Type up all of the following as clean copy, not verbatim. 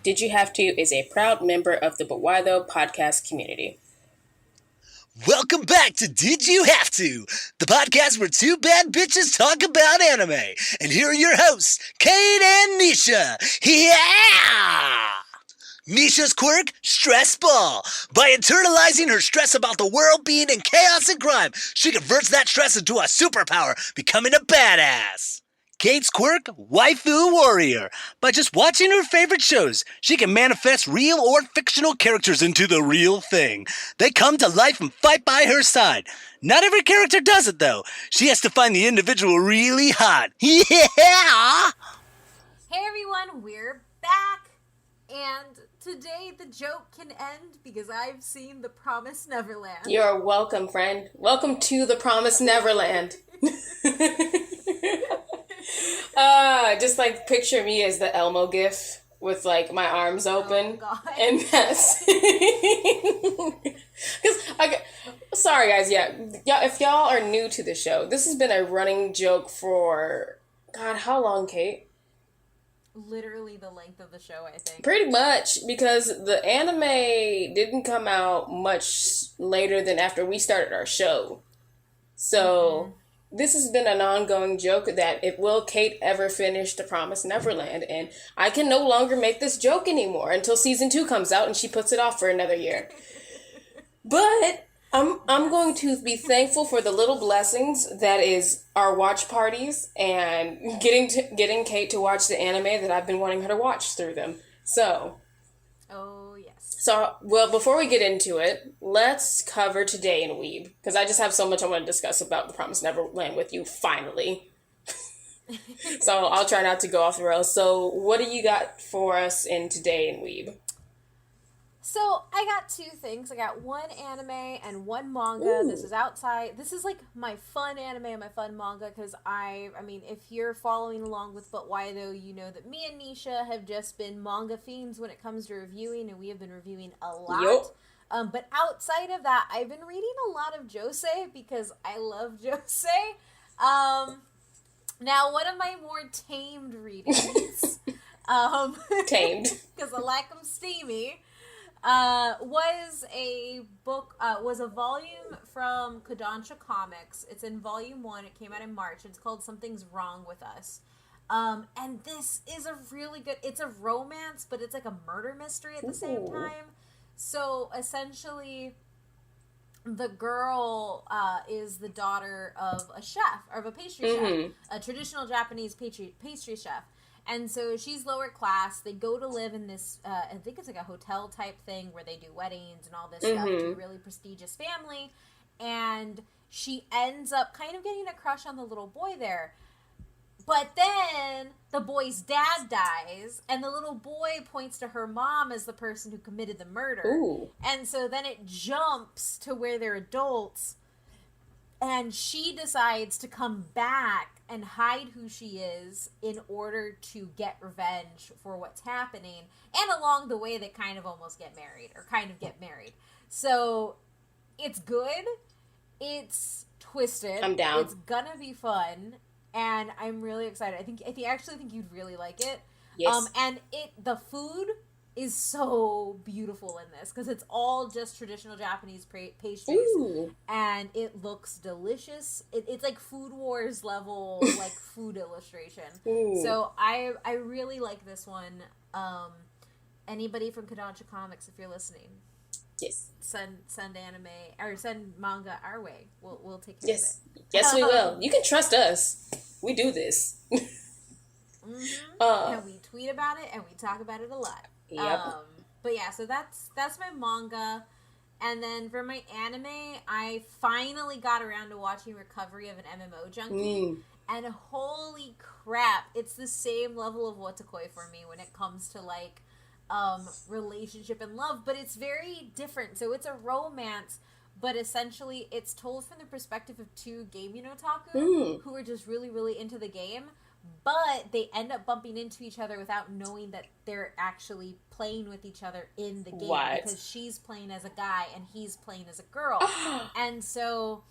Did You Have To is a proud member of the But Why Though podcast community. Welcome back to Did You Have To, the podcast where two bad bitches talk about anime. And here are your hosts, Kate and Neysha. Yeah! Neysha's quirk, stress ball. By internalizing her stress about the world being in chaos and crime, she converts that stress into a superpower, becoming a badass. Kate's quirk, waifu warrior. By just watching her favorite shows, she can manifest real or fictional characters into the real thing. They come to life and fight by her side. Not every character does it, though. She has to find the individual really hot. Yeah! Hey everyone, we're back! And today the joke can end because I've seen The Promised Neverland. You're welcome, friend. Welcome to the Promised Neverland. Just like picture me as the Elmo gif with like my arms open. Oh, God. And that's because sorry guys, yeah, if y'all are new to the show, this has been a running joke for God, how long, Kate? Literally the length of the show, I think. Pretty much, because the anime didn't come out much later than after we started our show. So this has been an ongoing joke that if will Kate ever finish The Promised Neverland, and I can no longer make this joke anymore until season 2 comes out and she puts it off for another year. But I'm going to be thankful for the little blessings that is our watch parties and getting Kate to watch the anime that I've been wanting her to watch through them. So, Oh, yes. well, before we get into it, let's cover today in Weeb, because I just have so much I want to discuss about The Promised Neverland with you, finally. So I'll try not to go off the rails. So what do you got for us in today in Weeb? So, I got two things. I got one anime and one manga. Ooh. This is outside. This is like my fun anime and my fun manga because I mean, if you're following along with But Why Though, you know that me and Neysha have just been manga fiends when it comes to reviewing, and we have been reviewing a lot. Yup. But outside of that, I've been reading a lot of josei because I love josei. Now, one of my more tamed readings, Tamed. because I like them steamy, was a book, was a volume from Kodansha Comics. It's in volume 1. It came out in March. It's called Something's Wrong with Us. And this is a really good, it's a romance, but it's like a murder mystery at the same Ooh. time. So essentially, the girl is the daughter of a chef, or of a pastry chef, a traditional Japanese pastry chef. And so she's lower class. They go to live in this, I think it's like a hotel type thing where they do weddings and all this stuff to a really prestigious family. And she ends up kind of getting a crush on the little boy there. But then the boy's dad dies, and the little boy points to her mom as the person who committed the murder. Ooh. And so then it jumps to where they're adults, and she decides to come back and hide who she is in order to get revenge for what's happening. And along the way, they kind of almost get married, or kind of get married. So it's good. It's twisted. I'm down. It's gonna be fun. And I'm really excited. I actually think you'd really like it. Yes. And the food is so beautiful in this because it's all just traditional Japanese pastries. Ooh. And it looks delicious. It's like Food Wars level, like food illustration. Ooh. So I really like this one. Anybody from Kodansha Comics, if you're listening, Yes. send anime or send manga our way. We'll take care Yes. of it. Yes, we will. You can trust us. We do this. And we tweet about it and we talk about it a lot. Yep. But yeah, so that's my manga. And then for my anime, I finally got around to watching Recovery of an MMO Junkie. And holy crap, it's the same level of Watakoi for me when it comes to like relationship and love, but it's very different. So it's a romance, but essentially it's told from the perspective of two gaming otaku who are just really, really into the game, but they end up bumping into each other without knowing that they're actually playing with each other in the game. What? Because she's playing as a guy and he's playing as a girl. And so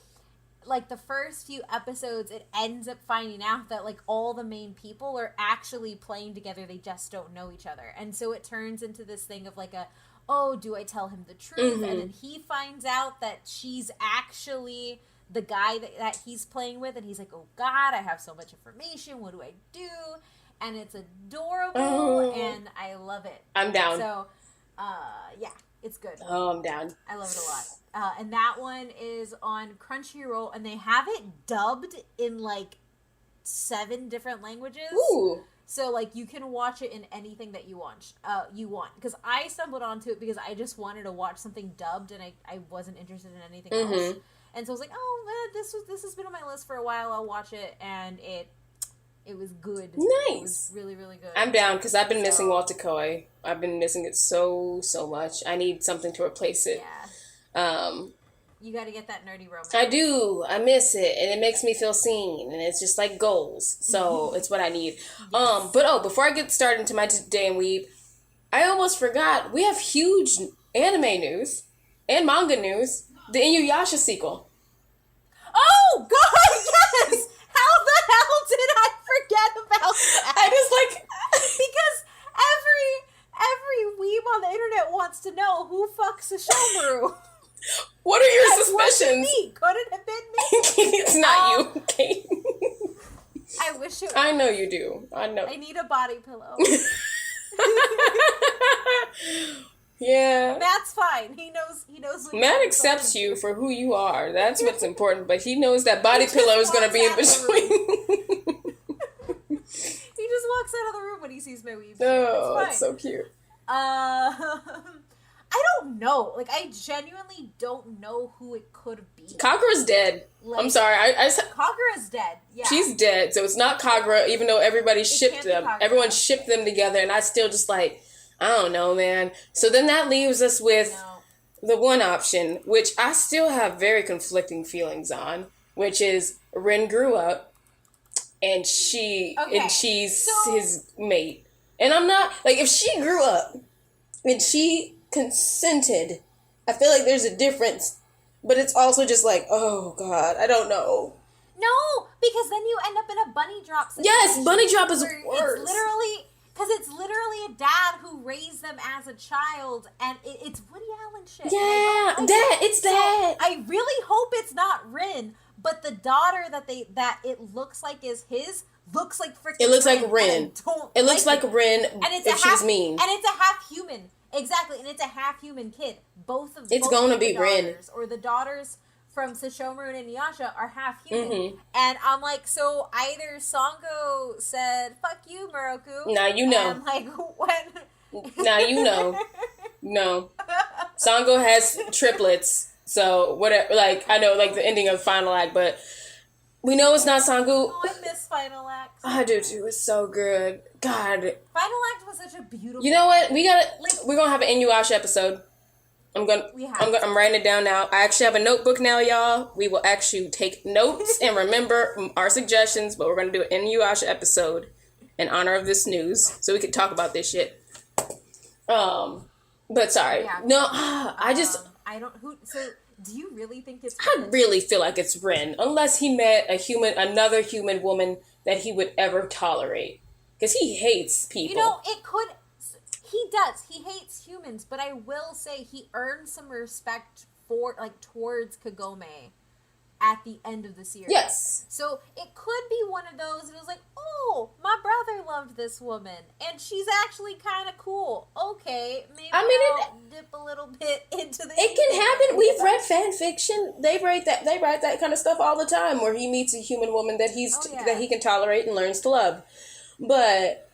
like the first few episodes, it ends up finding out that like all the main people are actually playing together. They just don't know each other. And so it turns into this thing of like oh, do I tell him the truth? And then he finds out that she's actually the guy that he's playing with. And he's like, oh God, I have so much information. What do I do? And it's adorable, and I love it. I'm down. So, yeah, it's good. Oh, I'm down. I love it a lot. And that one is on Crunchyroll, and they have it dubbed in, like, 7 different languages. Ooh. So, like, you can watch it in anything that you want. Because I stumbled onto it because I just wanted to watch something dubbed, and I wasn't interested in anything else. And so I was like, oh, this has been on my list for a while. I'll watch it, and it was good. Nice. It was really, really good. I'm down because I've been missing Walter Koi. I've been missing it so much. I need something to replace it. Yeah. You got to get that nerdy romance. I do. I miss it, and it makes me feel seen, and it's just like goals. So it's what I need. Yes. But before I get started into my day and weeb, I almost forgot we have huge anime news and manga news. The Inuyasha sequel. Oh God! Yes. How the hell did I forget about that? I just like because every weeb on the internet wants to know who fucks Sesshomaru. What are your suspicions? Could it have been me? It's not you, Kate. I wish it was. I know you do. I know. I need a body pillow. Yeah. Matt's fine. He knows. Matt accepts you for who you are. That's what's important. But he knows that body pillow is going to be in between. He just walks out of the room when he sees my weave. Oh, it's so cute. I don't know. Like, I genuinely don't know who it could be. Kagura's dead. Like, I'm sorry. Kagura's dead. Yeah. She's dead. So it's not Kagura, even though everybody shipped them. Everyone shipped them together, and I still just like, I don't know, man. So then that leaves us with the one option, which I still have very conflicting feelings on, which is Rin grew up, and she's his mate. And I'm not, like, if she grew up and she consented, I feel like there's a difference. But it's also just like, oh, God, I don't know. No, because then you end up in a bunny drop situation. Yes, bunny drop is worse. It's literally a dad who raised them as a child, and it's Woody Allen shit. Yeah, it's that. I really hope it's not Rin, but the daughter that it looks like is his looks like freaking. It looks Rin, like Rin. It looks like Rin, and it's she's mean. And it's a half human, exactly, and it's a half human kid. It's gonna be Rin, or the daughters from Sesshomaru and Inuyasha are half human. And I'm like, so either Sango said, fuck you, Moroku. Now you know. And like, when... Now you know. No. Sango has triplets. So, whatever. Like, I know, like, the ending of Final Act, but we know it's not Sango. Oh, I miss Final Act. I do, too. It's so good. God. Final Act was such a beautiful... You know what? We're gonna have an Inuyasha episode. I'm writing it down now. I actually have a notebook now, y'all. We will actually take notes and remember our suggestions, but we're going to do an Inuyasha episode in honor of this news, so we can talk about this shit. But sorry. Yeah. No, I don't... So, do you really think it's... I really feel like it's Rin, unless he met another human woman that he would ever tolerate. Because he hates people. You know, it could... He does. He hates humans, but I will say he earned some respect towards Kagome at the end of the series. Yes. So it could be one of those. It was like, oh, my brother loved this woman, and she's actually kind of cool. Okay, maybe I'll dip a little bit into the. It can happen. We've read fan fiction. They write that kind of stuff all the time, where he meets a human woman that that he can tolerate and learns to love, but.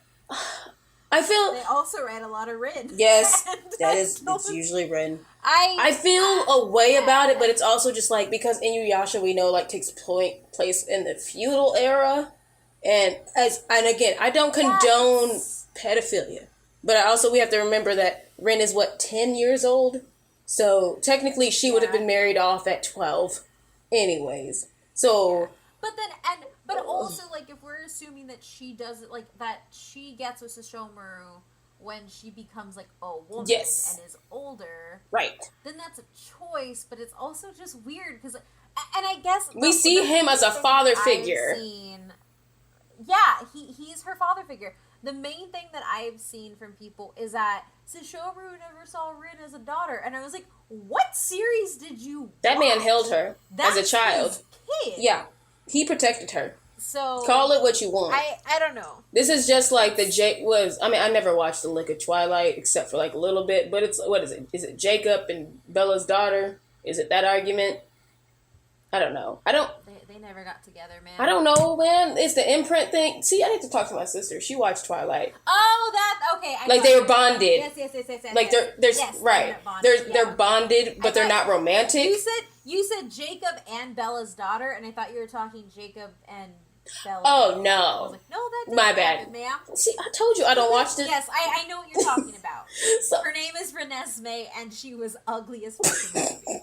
I feel... They also read a lot of Rin. Yes, it's usually Rin. I feel a way about it, but it's also just like, because Inuyasha we know like takes place in the feudal era, and again, I don't condone pedophilia, but we have to remember that Rin is 10 years old, so technically she would have been married off at 12, anyways. So, but also, like, if we're assuming that she does it, like, that she gets with Sesshomaru when she becomes, like, a woman and is older. Right. Then that's a choice, but it's also just weird, because And I guess we see him as a father figure. He's her father figure. The main thing that I've seen from people is that Sesshomaru never saw Rin as a daughter, and I was like, what series did you That watch? man held her as a child. His kid. Yeah, he protected her. So call it what you want. I don't know. This is just like I never watched The Lick of Twilight except for like a little bit, but it's, what is it? Is it Jacob and Bella's daughter? Is it that argument? I don't know. They never got together, man. I don't know, man. It's the imprint thing. See, I need to talk to my sister. She watched Twilight. Oh, okay. Like they were bonded. Yes. Like they're right. They're bonded, but they're not romantic. You said Jacob and Bella's daughter, and I thought you were talking Jacob and Bella. Oh no. I was like, no, that's my bad, ma'am. See, I told you I don't watch this. Yes, I know what you're talking about. So, her name is Renesmee, and she was ugly as fucking movie.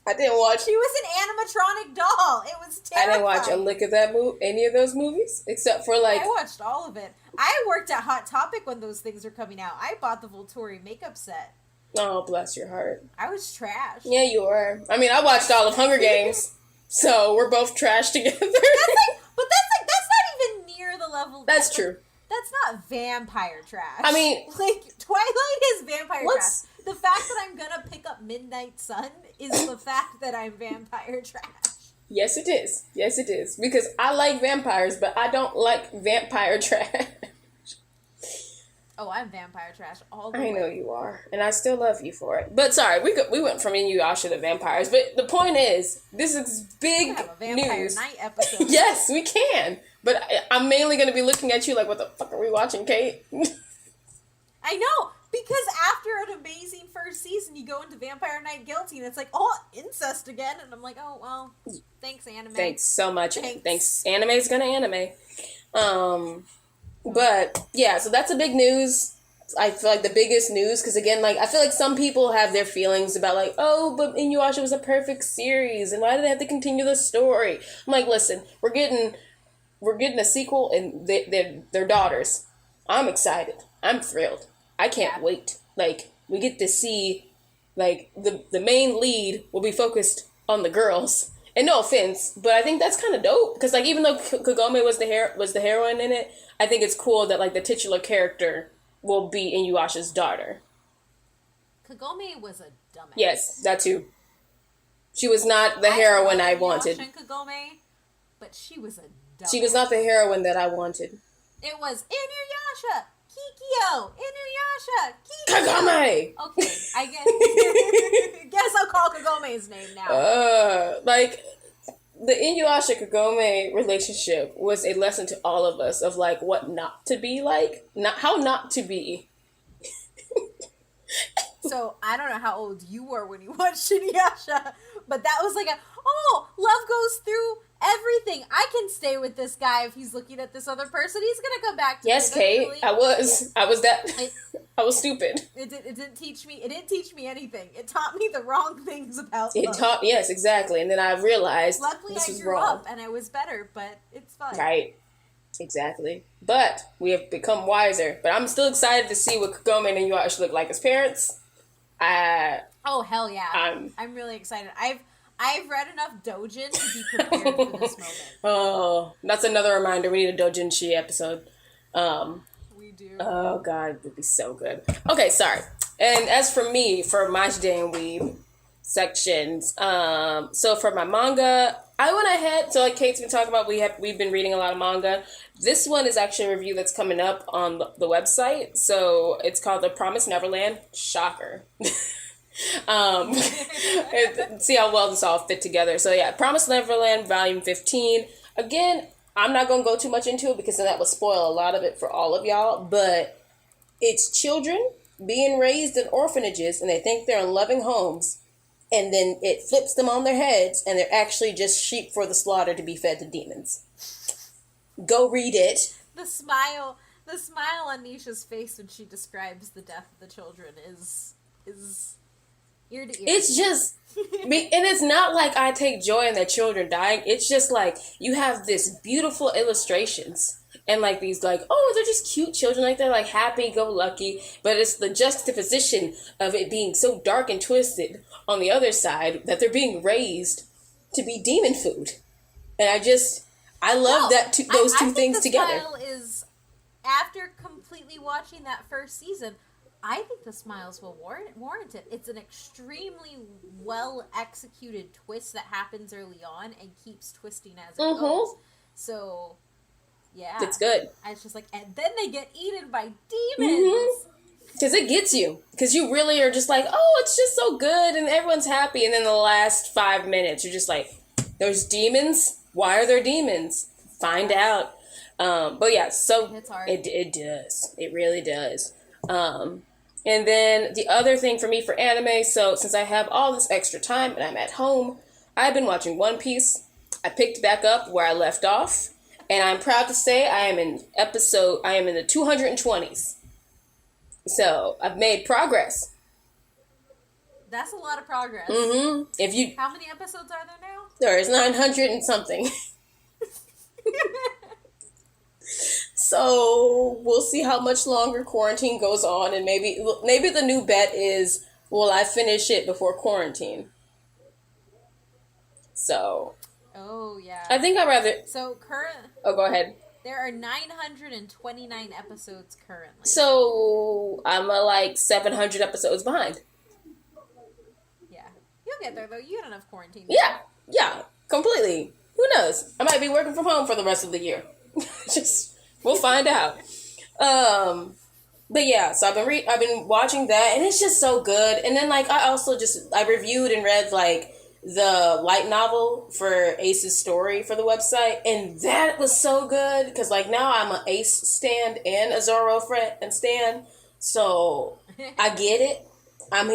I didn't watch. She was an animatronic doll. It was terrifying. I didn't watch a lick of that any of those movies, except for like. I watched all of it. I worked at Hot Topic when those things were coming out. I bought the Volturi makeup set. Oh, bless your heart. I was trash. Yeah, you were. I mean, I watched all of Hunger Games, so we're both trash together. That's not even near the level. That's true. That's not vampire trash. I mean, like Twilight is vampire trash. The fact that I'm gonna pick up Midnight Sun is the fact that I'm vampire trash. Yes, it is. Yes, it is. Because I like vampires, but I don't like vampire trash. Oh, I'm vampire trash all the way. I know you are, and I still love you for it. But sorry, we went from Inuyasha to vampires. But the point is, this is big we have a Vampire news. Night episode. Yes, we can. But I'm mainly going to be looking at you like, what the fuck are we watching, Kate? I know, because after an amazing first season, you go into Vampire Night Guilty, and it's like, oh, incest again. And I'm like, oh, well, thanks, anime. Thanks so much. Thanks. Anime's going to anime. But, yeah, so that's a big news. I feel like the biggest news, because again, like, I feel like some people have their feelings about, like, oh, but Inuyasha was a perfect series, and why did they have to continue the story? I'm like, listen, we're getting a sequel, and they're daughters. I'm excited. I'm thrilled. I can't wait. Like, we get to see, like, the main lead will be focused on the girls. And no offense, but I think that's kind of dope. Because, like, even though Kagome was the heroine in it, I think it's cool that, like, the titular character will be Inuyasha's daughter. Kagome was a dumbass. Yes, that too. She was not the heroine I wanted. Kagome, but she was a dumbass. She was not the heroine that I wanted. It was Inuyasha, Kikyo, Inuyasha, Kikyo. Kagome! Okay, I guess I'll call Kagome's name now. Like, the Inuyasha Kagome relationship was a lesson to all of us of, like, what not to be like. How not to be. So, I don't know how old you were when you watched Inuyasha, but that was like love goes through everything. I can stay with this guy if he's looking at this other person. He's gonna come back to me. Yes, Kate, I was I was stupid. It didn't teach me anything. It taught me the wrong things about love. Yes, exactly. And then I realized luckily this I was grew wrong. up and I was better, but it's fine. Right. Exactly. But we have become wiser. But I'm still excited to see what Kagome and Inuyasha look like as parents. Oh, hell yeah. I'm really excited. I've read enough Dojin to be prepared for this moment. Oh, that's another reminder. We need a Dojinshi episode. We do. Oh, God, it would be so good. Okay, sorry. And as for me, for my damn weeb sections, so for my manga, I went ahead. So like Kate's been talking about, we've been reading a lot of manga. This one is actually a review that's coming up on the website. So it's called The Promised Neverland. Shocker. See how well this all fit together. So yeah, Promised Neverland, Volume 15. Again, I'm not going to go too much into it because then that would spoil a lot of it for all of y'all. But it's children being raised in orphanages and they think they're in loving homes. And then it flips them on their heads and they're actually just sheep for the slaughter to be fed to demons. Go read it. The smile on Neysha's face when she describes the death of the children is ear to ear. It's just, and it's not like I take joy in their children dying. It's just like you have this beautiful illustrations and like these like, oh, they're just cute children, like they're like happy-go-lucky, but it's the juxtaposition of it being so dark and twisted on the other side that they're being raised to be demon food. And I love those two things together. Smile is, after completely watching that first season, I think the smiles will warrant it. It's an extremely well executed twist that happens early on and keeps twisting as it goes. So, yeah, it's good. It's just like, and then they get eaten by demons. Because it gets you. Because you really are just like, oh, it's just so good, and everyone's happy. And then the last 5 minutes, you're just like, there's demons? Why are there demons? Find out. But yeah, so it's hard. It does. It really does. And then the other thing for me for anime, so since I have all this extra time and I'm at home, I've been watching One Piece. I picked back up where I left off, and I'm proud to say I am in the 220s. So I've made progress. That's a lot of progress. Mm-hmm. How many episodes are there now? There is 900 and something. So we'll see how much longer quarantine goes on, and maybe the new bet is, will I finish it before quarantine? So. Oh yeah. I think I'd rather. So Oh, go ahead. There are 929 episodes currently. So I'm like 700 episodes behind. Yeah, you'll get there though. You had enough quarantine. Yeah, completely. Who knows? I might be working from home for the rest of the year. We'll find out. But yeah, so I've been watching that, and it's just so good. And then like I reviewed and read like the light novel for Ace's story for the website, and that was so good because like now I'm an Ace stan and a Zoro stan, so I get it. I'm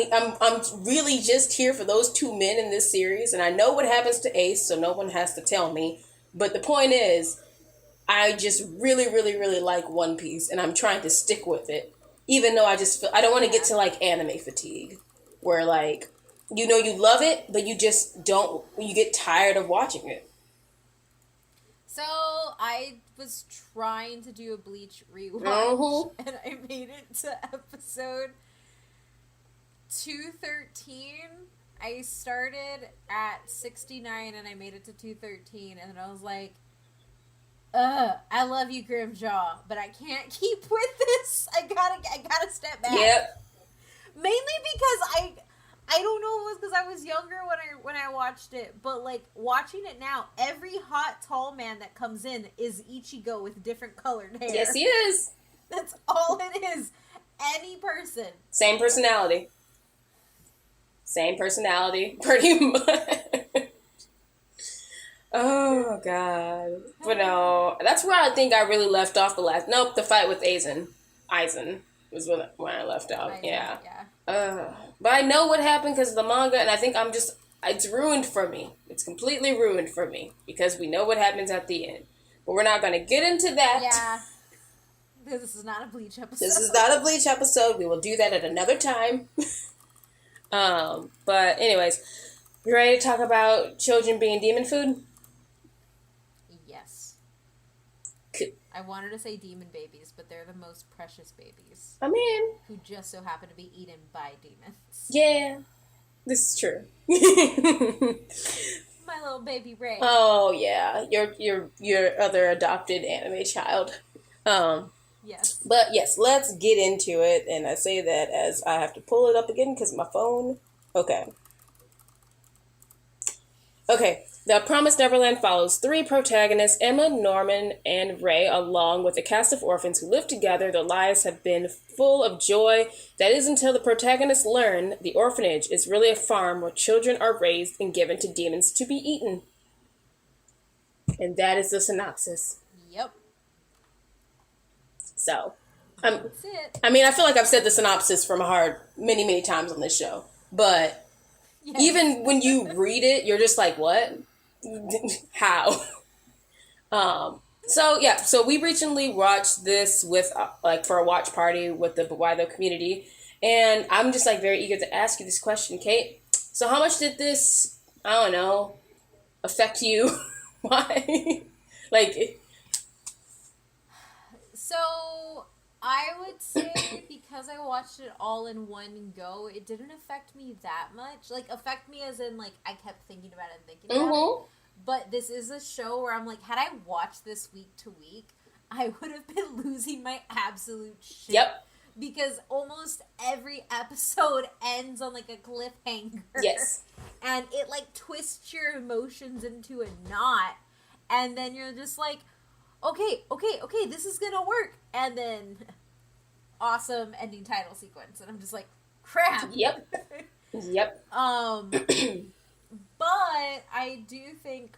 really just here for those two men in this series, and I know what happens to Ace, so no one has to tell me. But the point is, I just really, really, really like One Piece, and I'm trying to stick with it, even though I don't want to get to like anime fatigue, where like, you know, you love it, but you just don't, you get tired of watching it. So I was trying to do a Bleach rewatch, and I made it to episode 213. I started at 69 and I made it to 213, and then I was like, I love you, Grimjaw, but I can't keep with this. I gotta step back. Yep. Mainly because I don't know if it was because I was younger when I watched it, but like watching it now, every hot tall man that comes in is Ichigo with different colored hair. Yes, he is. That's all it is. Any person. Same personality. Pretty much. Oh, God. But no, that's where I think I really left off the fight with Aizen. Aizen was when I left off. Yeah. But I know what happened because of the manga, and I think it's ruined for me. It's completely ruined for me because we know what happens at the end. But we're not going to get into that. Yeah. This is not a Bleach episode. We will do that at another time. But anyways, you ready to talk about children being demon food? Yes. Cool. I wanted to say demon babies, but they're the most precious babies. I mean, who just so happen to be eaten by demons. Yeah, this is true. My little baby Ray. Oh yeah, your other adopted anime child. Yes. But yes, let's get into it. And I say that as I have to pull it up again because my phone. Okay. The Promised Neverland follows three protagonists, Emma, Norman, and Ray, along with a cast of orphans who live together. Their lives have been full of joy. That is until the protagonists learn the orphanage is really a farm where children are raised and given to demons to be eaten. And that is the synopsis. Yep. So, that's it. I mean, I feel like I've said the synopsis from heart many, many times on this show. But yes. Even when you read it, you're just like, what? How? So we recently watched this with, for a watch party with the Waido community. And I'm just, very eager to ask you this question, Kate. So how much did this, affect you? Why? So, I would say because I watched it all in one go, it didn't affect me that much. Like, affect me as in, like, I kept thinking about it and thinking about it. But this is a show where I'm like, had I watched this week to week, I would have been losing my absolute shit. Yep. Because almost every episode ends on, like, a cliffhanger. Yes. And it, like, twists your emotions into a knot. And then you're just like, okay, this is gonna work. And then, awesome ending title sequence. And I'm just like, crap. Yep. But I do think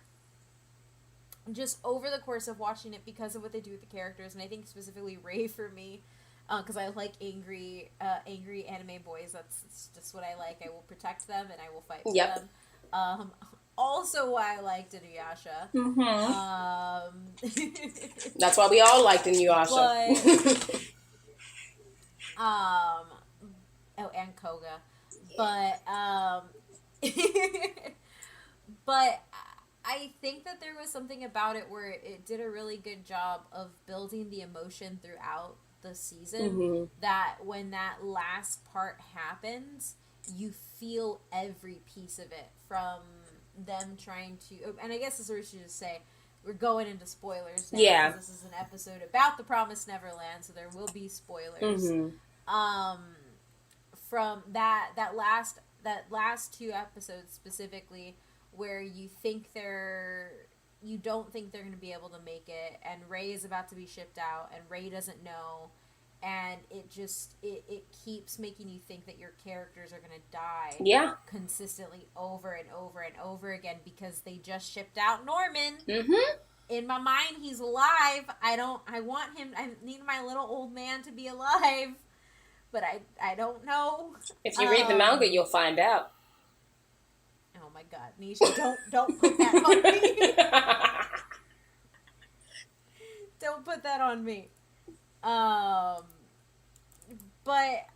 just over the course of watching it, because of what they do with the characters, and I think specifically Ray for me, because I like angry anime boys. That's just what I like. I will protect them and I will fight for them. Also why I liked Inuyasha. That's why we all liked Inuyasha. And Koga. But but I think that there was something about it where it did a really good job of building the emotion throughout the season, that when that last part happens, you feel every piece of it, from them trying to, and I guess this is what we should just say, we're going into spoilers now, because this is an episode about the Promised Neverland, so there will be spoilers. From that last two episodes specifically, where you don't think they're going to be able to make it, and Ray is about to be shipped out, and Ray doesn't know, and it keeps making you think that your characters are going to die consistently over and over and over again, because they just shipped out Norman. In my mind, he's alive. I need my little old man to be alive, but I don't know. If you read the manga, you'll find out. Oh my god, Neysha, don't put that on me. Don't put that on me. But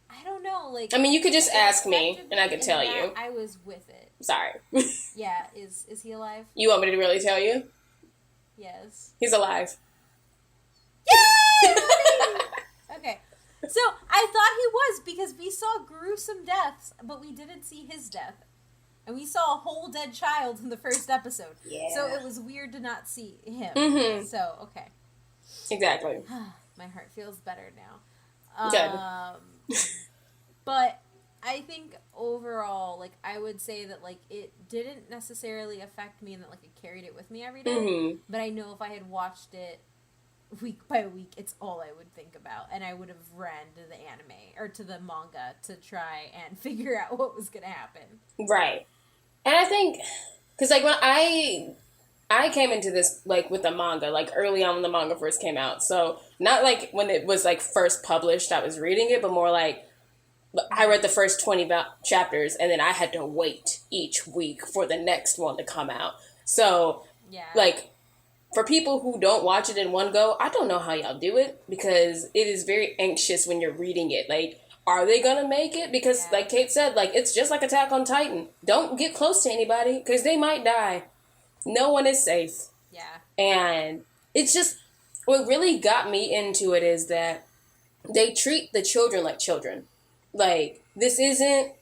I don't know, like, I mean, you could just ask me and I could tell you. I was with it. Sorry. Yeah, is he alive? You want me to really tell you? Yes. He's alive. Yay! Okay. So, I thought he was, because we saw gruesome deaths, but we didn't see his death. And we saw a whole dead child in the first episode. Yeah. So it was weird to not see him. So, okay. Exactly. My heart feels better now. Good. But I think overall, like, I would say that, like, it didn't necessarily affect me, and that, like, it carried it with me every day. But I know if I had watched it week by week, it's all I would think about, and I would have ran to the anime or to the manga to try and figure out what was gonna happen. Right. And I think, because, like, when I came into this, like, with the manga, like, early on when the manga first came out, so not, like, when it was, like, first published, I was reading it, but more, like, I read the first 20 chapters, and then I had to wait each week for the next one to come out. So, like, for people who don't watch it in one go, I don't know how y'all do it, because it is very anxious when you're reading it. Like, are they gonna make it? Because, like Kate said, like, it's just like Attack on Titan. Don't get close to anybody, because they might die. No one is safe. Yeah. And it's just, what really got me into it is that they treat the children like children. Like, this isn't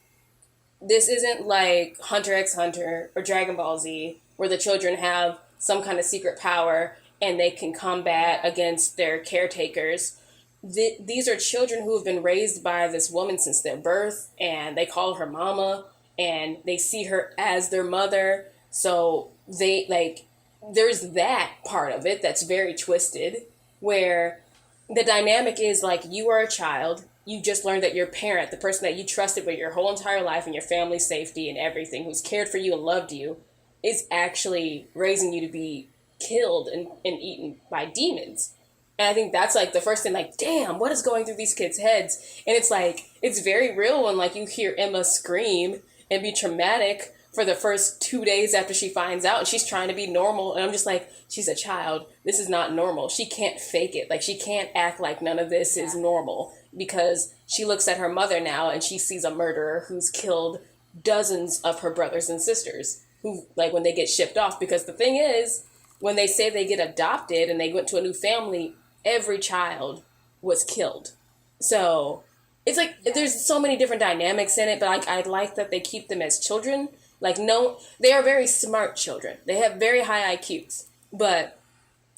like Hunter x Hunter or Dragon Ball Z, where the children have some kind of secret power and they can combat against their caretakers. These are children who have been raised by this woman since their birth, and they call her mama, and they see her as their mother. So they, like, there's that part of it that's very twisted, where the dynamic is, like, you are a child, you just learned that your parent, the person that you trusted with your whole entire life and your family's safety and everything, who's cared for you and loved you, is actually raising you to be killed and eaten by demons. And I think that's, like, the first thing, like, damn, what is going through these kids' heads? And it's, like, it's very real when, like, you hear Emma scream and be traumatic for the first 2 days after she finds out, and she's trying to be normal, and I'm just like, she's a child. This is not normal. She can't fake it. Like, she can't act like none of this is normal, because she looks at her mother now, and she sees a murderer who's killed dozens of her brothers and sisters, who, like, when they get shipped off, because the thing is, when they say they get adopted and they went to a new family, every child was killed. So it's like there's so many different dynamics in it, but I like that they keep them as children. Like, no, they are very smart children. They have very high IQs, but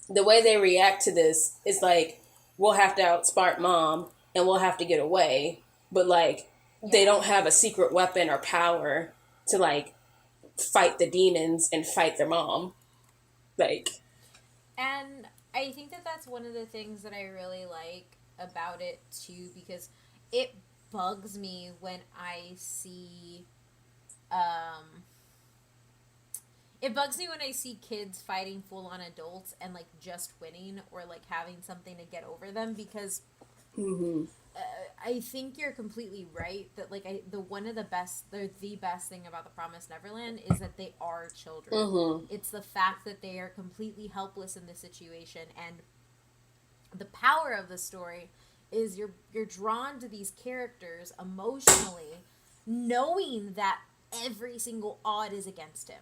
the way they react to this is like, we'll have to outsmart mom and we'll have to get away, but like they don't have a secret weapon or power to like fight the demons and fight their mom. Like, and I think that that's one of the things that I really like about it too, because it bugs me when I see it bugs me when I see kids fighting full-on adults and, like, just winning or, like, having something to get over them, because I think you're completely right that, like, the best thing about the Promised Neverland is that they are children. It's the fact that they are completely helpless in this situation, and the power of the story is you're drawn to these characters emotionally, knowing that every single odd is against him.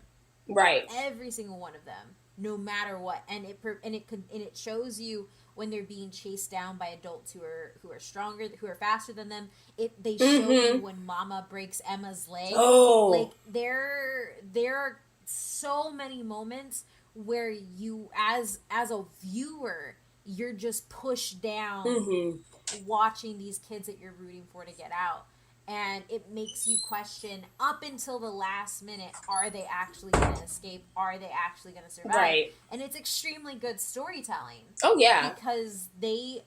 right. Every single one of them, no matter what, and it shows you when they're being chased down by adults who are stronger, who are faster than them. They show you when Mama breaks Emma's leg. Oh, Like, there are so many moments where you, as a viewer, you're just pushed down watching these kids that you're rooting for to get out. And it makes you question, up until the last minute, are they actually going to escape? Are they actually going to survive? Right. And it's extremely good storytelling. Oh, yeah. Because they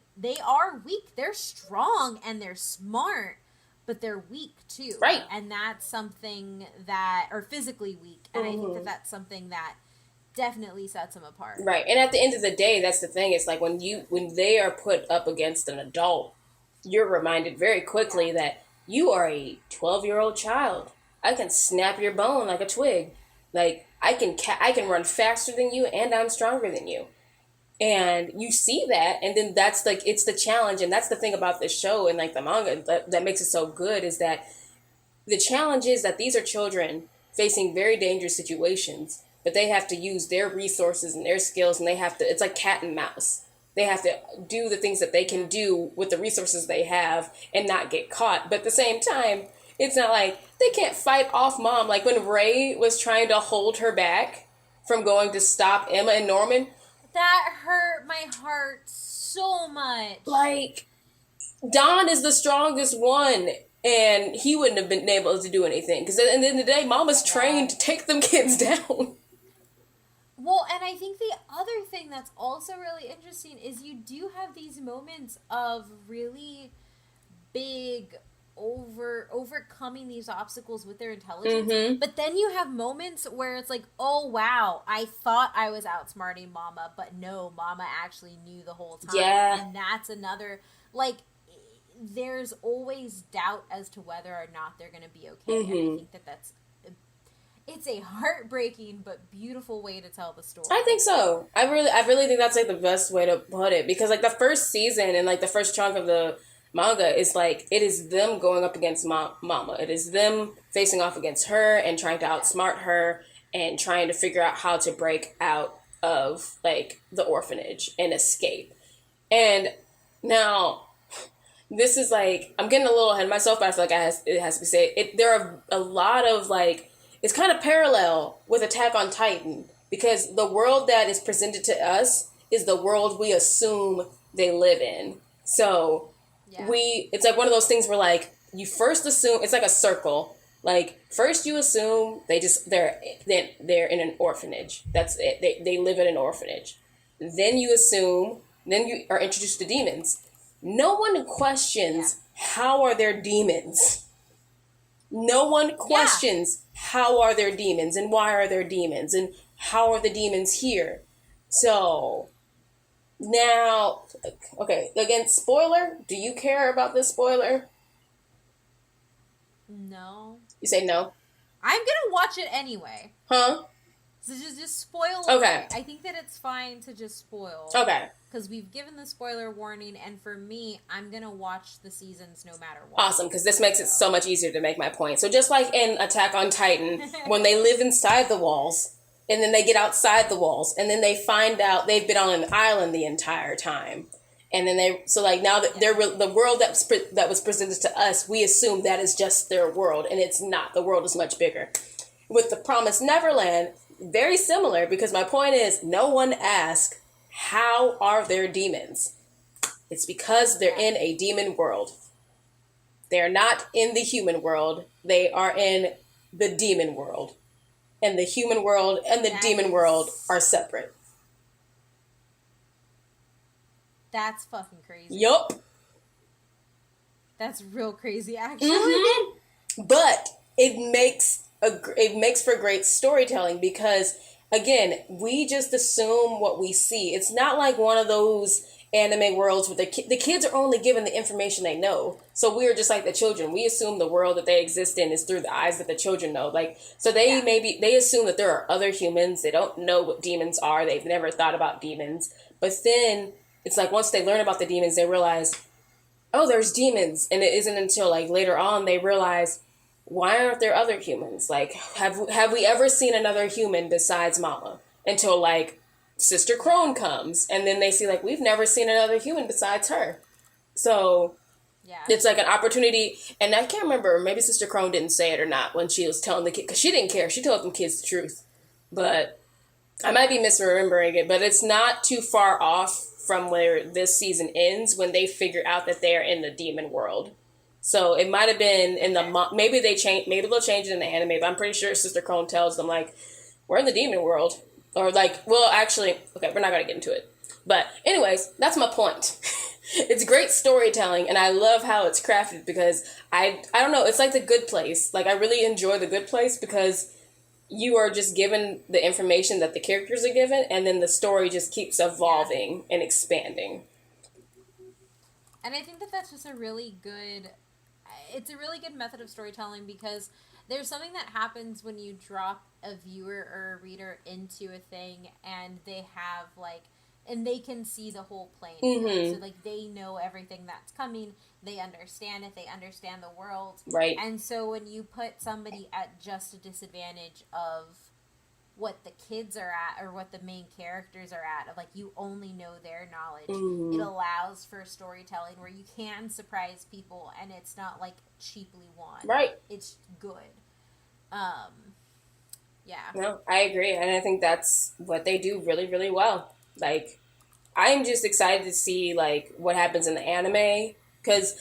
are weak. They're strong and they're smart, but they're weak too. Right. And that's something that, or physically weak. And I think that that's something that definitely sets them apart. Right. And at the end of the day, that's the thing. It's like when they are put up against an adult, you're reminded very quickly that you are a 12-year-old child. I can snap your bone like a twig. Like, I can run faster than you, and I'm stronger than you. And you see that, and then that's like, it's the challenge, and that's the thing about this show and like the manga that makes it so good, is that the challenge is that these are children facing very dangerous situations, but they have to use their resources and their skills, and it's like cat and mouse. They have to do the things that they can do with the resources they have and not get caught. But at the same time, it's not like they can't fight off mom. Like when Ray was trying to hold her back from going to stop Emma and Norman. That hurt my heart so much. Like, Don is the strongest one, and he wouldn't have been able to do anything. Because at the end of the day, Mama's trained to take them kids down. Well, and I think the other thing that's also really interesting is you do have these moments of really big overcoming these obstacles with their intelligence. But then you have moments where it's like, oh wow, I thought I was outsmarting Mama, but no, Mama actually knew the whole time. Yeah. And that's another, like, there's always doubt as to whether or not they're going to be okay. And I think it's a heartbreaking but beautiful way to tell the story. I think so. I really think that's like the best way to put it, because like the first season and like the first chunk of the manga is like, it is them going up against Mama. It is them facing off against her and trying to outsmart her and trying to figure out how to break out of like the orphanage and escape. And now this is like, I'm getting a little ahead of myself, but I feel like it has to be said. There are a lot of like, it's kind of parallel with Attack on Titan, because the world that is presented to us is the world we assume they live in. So it's like one of those things where like, you first assume, it's like a circle. Like, first you assume they're in an orphanage. That's it. They live in an orphanage. Then you are introduced to demons. No one questions, how are their demons? No one questions, how are their demons and why are there demons and how are the demons here? So, now, okay, again, spoiler, do you care about this spoiler? No. You say no? I'm gonna watch it anyway. Huh? So just spoil it. Okay. I think that it's fine to just spoil. Okay. Because we've given the spoiler warning, and for me, I'm going to watch the seasons no matter what. Awesome, because this makes it so much easier to make my point. So just like in Attack on Titan, when they live inside the walls, and then they get outside the walls, and then they find out they've been on an island the entire time. And then now that the world that was presented to us, we assume that is just their world, and it's not. The world is much bigger. With the Promised Neverland, very similar, because my point is, no one asked, how are there demons? It's because they're in a demon world. They're not in the human world. They are in the demon world. And the human world and the demon world are separate. That's fucking crazy. Yup. That's real crazy, actually. Mm-hmm. But it makes for great storytelling because, again, we just assume what we see. It's not like one of those anime worlds where the kids are only given the information they know. So we are just like the children. We assume the world that they exist in is through the eyes that the children know. So they assume that there are other humans. They don't know what demons are. They've never thought about demons. But then it's like once they learn about the demons, they realize, oh, there's demons. And it isn't until later on they realize, why aren't there other humans? Have we ever seen another human besides Mama? Until Sister Krohn comes, and then they see we've never seen another human besides her. So it's an opportunity, and I can't remember, maybe Sister Krohn didn't say it or not when she was telling the kid, because she didn't care. She told them kids the truth. But I might be misremembering it, but it's not too far off from where this season ends when they figure out that they're in the demon world. So it might have been in maybe they'll change it in the anime, but I'm pretty sure Sister Krohn tells them we're in the demon world. Or actually, okay, we're not going to get into it. But anyways, that's my point. It's great storytelling, and I love how it's crafted because I don't know, it's like The Good Place. I really enjoy The Good Place because you are just given the information that the characters are given, and then the story just keeps evolving and expanding. And I think that that's just a really good method of storytelling because there's something that happens when you drop a viewer or a reader into a thing and they have and they can see the whole plane. Mm-hmm. So they know everything that's coming. They understand it. They understand the world. Right. And so when you put somebody at just a disadvantage of what the kids are at or what the main characters are at, of you only know their knowledge, it allows for storytelling where you can surprise people and it's not cheaply won. Right. It's good. Yeah. No, I agree. And I think that's what they do really, really well. I'm just excited to see what happens in the anime because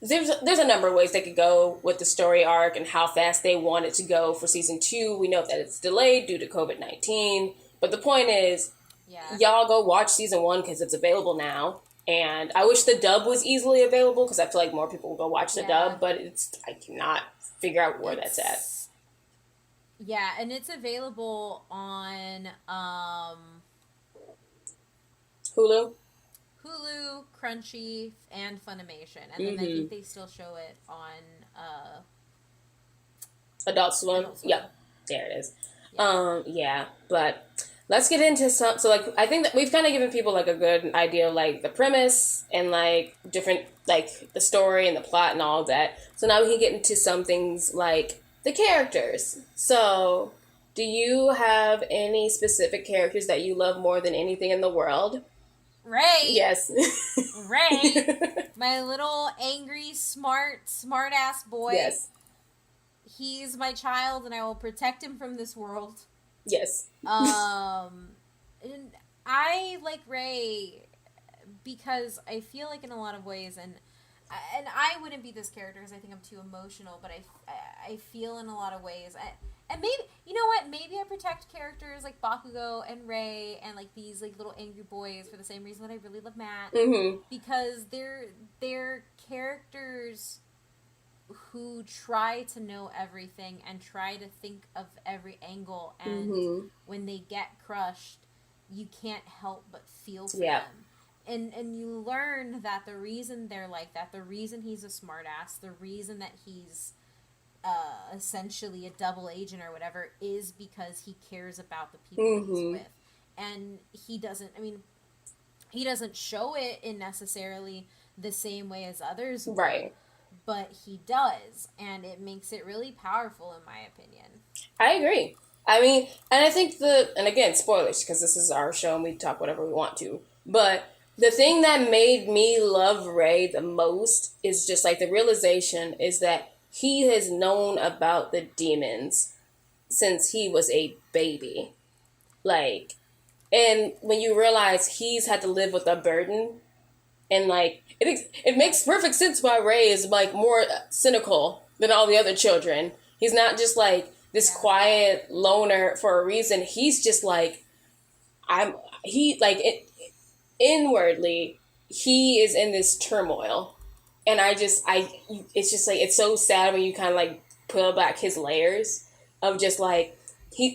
there's a number of ways they could go with the story arc and how fast they want it to go for season 2. We know that it's delayed due to COVID-19, but the point is, y'all go watch season 1 because it's available now. And I wish the dub was easily available because I feel like more people will go watch the dub, but I cannot figure out where that's at. Yeah, and it's available on Hulu, Crunchy, and Funimation. And then I think they still show it on Adult Swim. Yeah, there it is. But let's get into some. So I think that we've kind of given people a good idea of the premise and different the story and the plot and all of that. So now we can get into some things the characters. So, do you have any specific characters that you love more than anything in the world? Ray. Yes. Ray. My little angry, smart ass boy. Yes. He's my child and I will protect him from this world. Yes. And I like Ray because I feel in a lot of ways, and I wouldn't be this character because I think I'm too emotional, but I feel in a lot of ways. And maybe, you know what, maybe I protect characters like Bakugo and Ray and these little angry boys for the same reason that I really love Matt. Mm-hmm. Because they're characters who try to know everything and try to think of every angle, and when they get crushed, you can't help but feel for them. And you learn that the reason they're like that, the reason he's a smartass, the reason that he's essentially a double agent or whatever, is because he cares about the people he's with. And he doesn't show it in necessarily the same way as others would, right? But he does, and it makes it really powerful, in my opinion. I agree. And I think and again, spoilers, because this is our show and we talk whatever we want to, but The thing that made me love Ray the most is just like the realization is that he has known about the demons since he was a baby. Like, and when you realize he's had to live with a burden, and like it makes perfect sense why Ray is like more cynical than all the other children. He's not just like this quiet loner for a reason. He's just like inwardly he is in this turmoil, and it's just like it's so sad when you kind of like peel back his layers of just like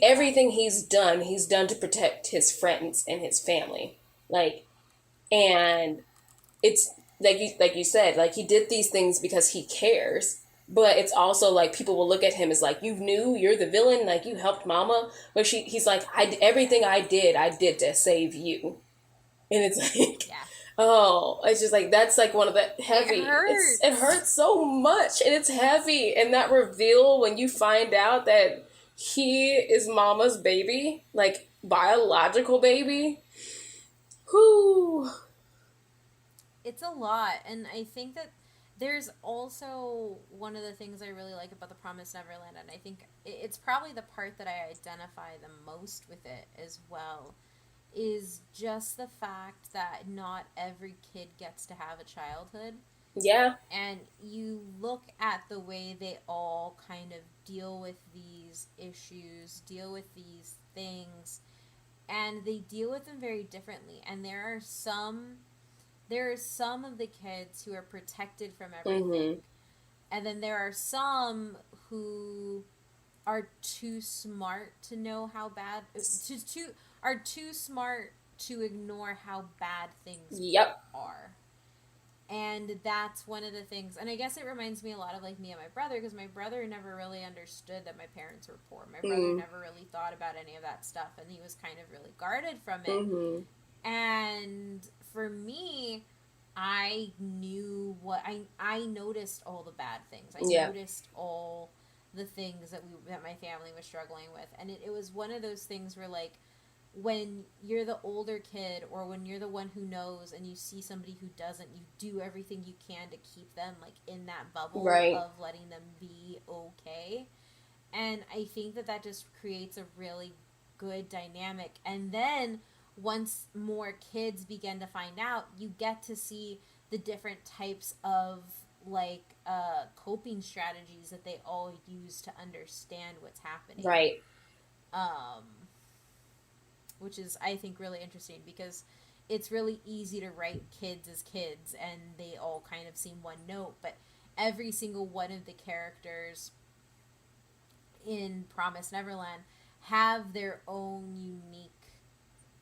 everything he's done to protect his friends and his family, like, and it's like you said, like he did these things because he cares, but it's also like people will look at him as like, you're the villain, like you helped mama, but he's like, everything I did to save you. And it's like, oh, it's just like, that's like one of the heavy, it hurts so much, and it's heavy. And that reveal when you find out that he is mama's baby, like biological baby, whoo. It's a lot, and I think that there's also one of the things I really like about the Promised Neverland, and I think it's probably the part that I identify the most with it as well, is just the fact that not every kid gets to have a childhood. Yeah. And you look at the way they all kind of deal with these issues, deal with these things, and they deal with them very differently. And there are some of the kids who are protected from everything. Mm-hmm. And then there are some who are too smart to know how bad, are too smart to ignore how bad things are. And that's one of the things, and I guess it reminds me a lot of like me and my brother, because my brother never really understood that my parents were poor. My brother never really thought about any of that stuff, and he was kind of really guarded from it. Mm-hmm. And for me, I knew I noticed all the bad things. I noticed all the things that my family was struggling with, and it was one of those things where, like, when you're the older kid, or when you're the one who knows and you see somebody who doesn't, you do everything you can to keep them like in that bubble of letting them be okay. And I think that just creates a really good dynamic. And then once more kids begin to find out, you get to see the different types of like coping strategies that they all use to understand what's happening. Right. Which is, I think, really interesting, because it's really easy to write kids as kids and they all kind of seem one note, but every single one of the characters in Promised Neverland have their own unique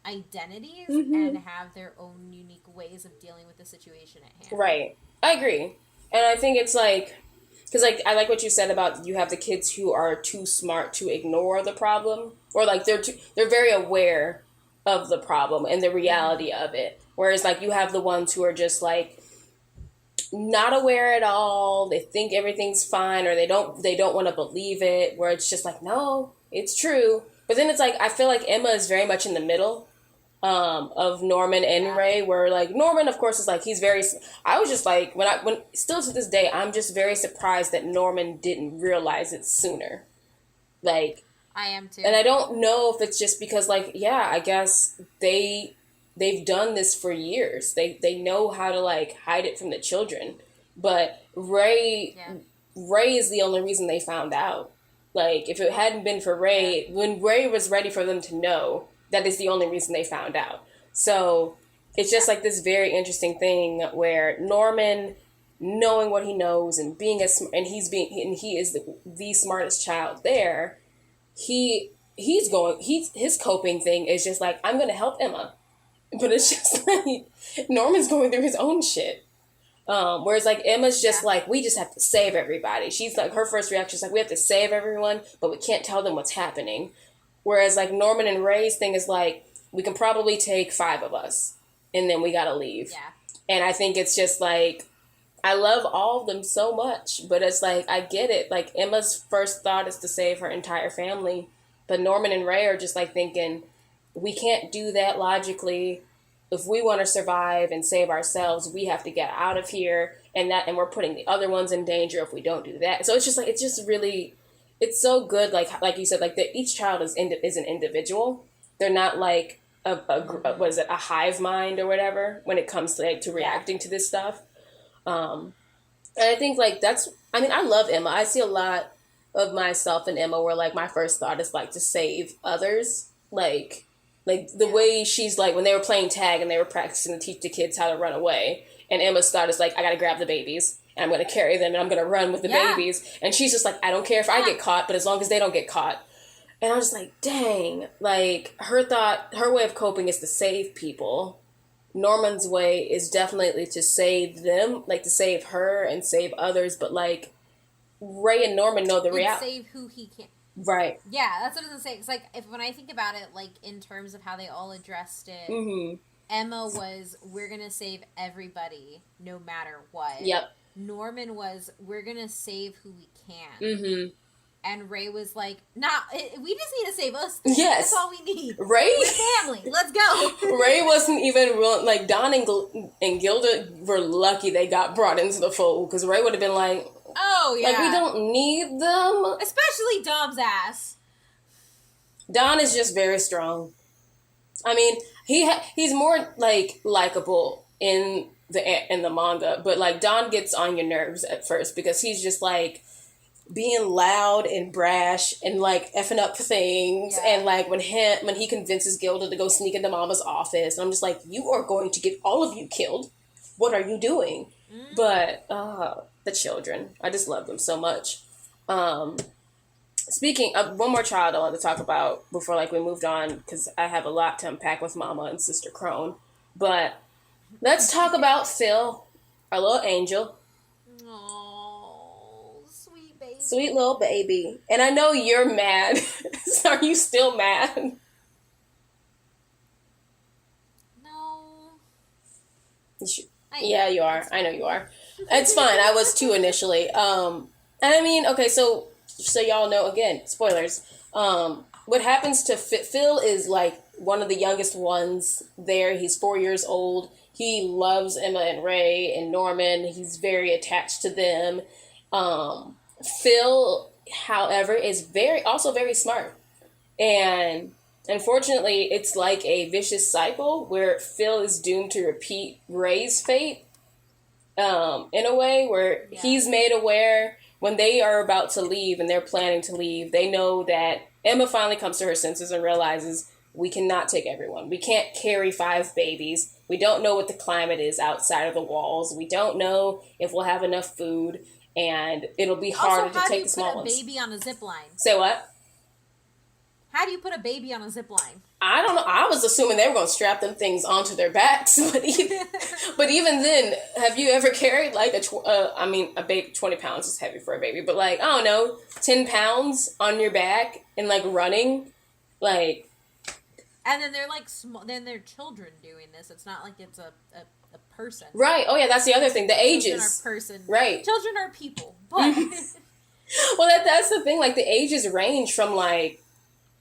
identities and have their own unique ways of dealing with the situation at hand. Right. I agree. And I think it's like, because like I like what you said about you have the kids who are too smart to ignore the problem, or like they're very aware of the problem and the reality of it. Whereas like you have the ones who are just like not aware at all. They think everything's fine, or they don't want to believe it. Where it's just like, no, it's true. But then it's like I feel like Emma is very much in the middle of Norman and Ray, where like Norman, of course, is like I was just like when still to this day, I'm just very surprised that Norman didn't realize it sooner. Like I am too, and I don't know if it's just because like I guess they've done this for years. They know how to like hide it from the children, but Ray is the only reason they found out. Like if it hadn't been for Ray, when Ray was ready for them to know. That is the only reason they found out. So it's just like this very interesting thing where Norman, knowing what he knows and he is the smartest child there. His coping thing is just like, I'm going to help Emma, but it's just like Norman's going through his own shit. Whereas like Emma's just like, we just have to save everybody. She's like, her first reaction is like, we have to save everyone, but we can't tell them what's happening. Whereas, like, Norman and Ray's thing is, like, we can probably take 5 of us, and then we gotta leave. Yeah. And I think it's just, like, I love all of them so much, but it's, like, I get it. Like, Emma's first thought is to save her entire family, but Norman and Ray are just, like, thinking, we can't do that logically. if we want to survive and save ourselves, we have to get out of here, and we're putting the other ones in danger if we don't do that. So it's just like, it's just really, it's so good. Like you said, like that each child is an individual. They're not like what is it, a hive mind or whatever when it comes to like to reacting to this stuff. And I think like I love Emma. I see a lot of myself in Emma where like my first thought is like to save others. Like the way she's like, when they were playing tag and they were practicing to teach the kids how to run away, and Emma's thought is like, I gotta grab the babies and I'm gonna carry them and I'm gonna run with the babies. And she's just like, I don't care if I get caught, but as long as they don't get caught. And I was just like, dang, like her way of coping is to save people. Norman's way is definitely to save them, like to save her and save others, but like Ray and Norman know the reality. Save who he can. Right. Yeah, that's what I was gonna say. It's like, when I think about it, like in terms of how they all addressed it, Emma was, we're gonna save everybody no matter what. Yep. Norman was, we're gonna save who we can. And Ray was like, we just need to save us. Yes. That's all we need. Ray? We're family. Let's go. Ray wasn't even real, like, Don and Gilda were lucky they got brought into the fold, because Ray would have been like, oh, yeah. Like, we don't need them. Especially Dom's ass. Don is just very strong. I mean, he's more, like, likable in the manga, but, like, Don gets on your nerves at first, because he's just, like, being loud and brash and like effing up things, and like when he convinces Gilda to go sneak into Mama's office, and I'm just like, you are going to get all of you killed. What are you doing? But the children, I just love them so much. Speaking of one more child I want to talk about before like we moved on, because I have a lot to unpack with Mama and Sister Krohn. But let's talk about Phil, our little angel. Sweet little baby. And I know you're mad. Are you still mad? No. Yeah, you are. I know you are. It's fine. I was too initially. And I mean, okay, so y'all know, again, spoilers. What happens to Phil is like one of the youngest ones there. He's 4 years old. He loves Emma and Ray and Norman. He's very attached to them. Phil, however, is also very smart. And unfortunately, it's like a vicious cycle where Phil is doomed to repeat Ray's fate, in a way where he's made aware when they are about to leave and they're planning to leave. They know that Emma finally comes to her senses and realizes we cannot take everyone. We can't carry 5 babies. We don't know what the climate is outside of the walls. We don't know if we'll have enough food. And it'll be harder to take the small ones. How do you put a baby on a zip line? Say what? How do you put a baby on a zip line? I don't know. I was assuming they were going to strap them things onto their backs. But even then, have you ever carried like a baby, 20 pounds is heavy for a baby. But like, I don't know, 10 pounds on your back and like running, like. And then they're like small. Then they're children doing this. It's not like it's a person. Right. Oh yeah, that's the other thing. The ages. Children are person. Right. Children are people. But well, that's the thing. Like the ages range from like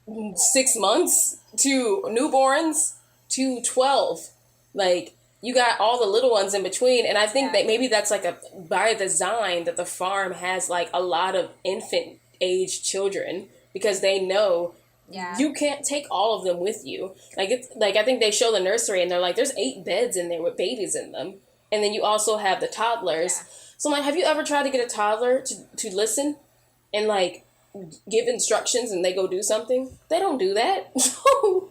6 months to newborns to 12. Like you got all the little ones in between, and I think that maybe that's like by design that the farm has like a lot of infant age children, because they know. Yeah. You can't take all of them with you. Like it's like I think they show the nursery and they're like, there's 8 beds in there with babies in them. And then you also have the toddlers. Yeah. So I'm like, have you ever tried to get a toddler to listen and like give instructions and they go do something? They don't do that. So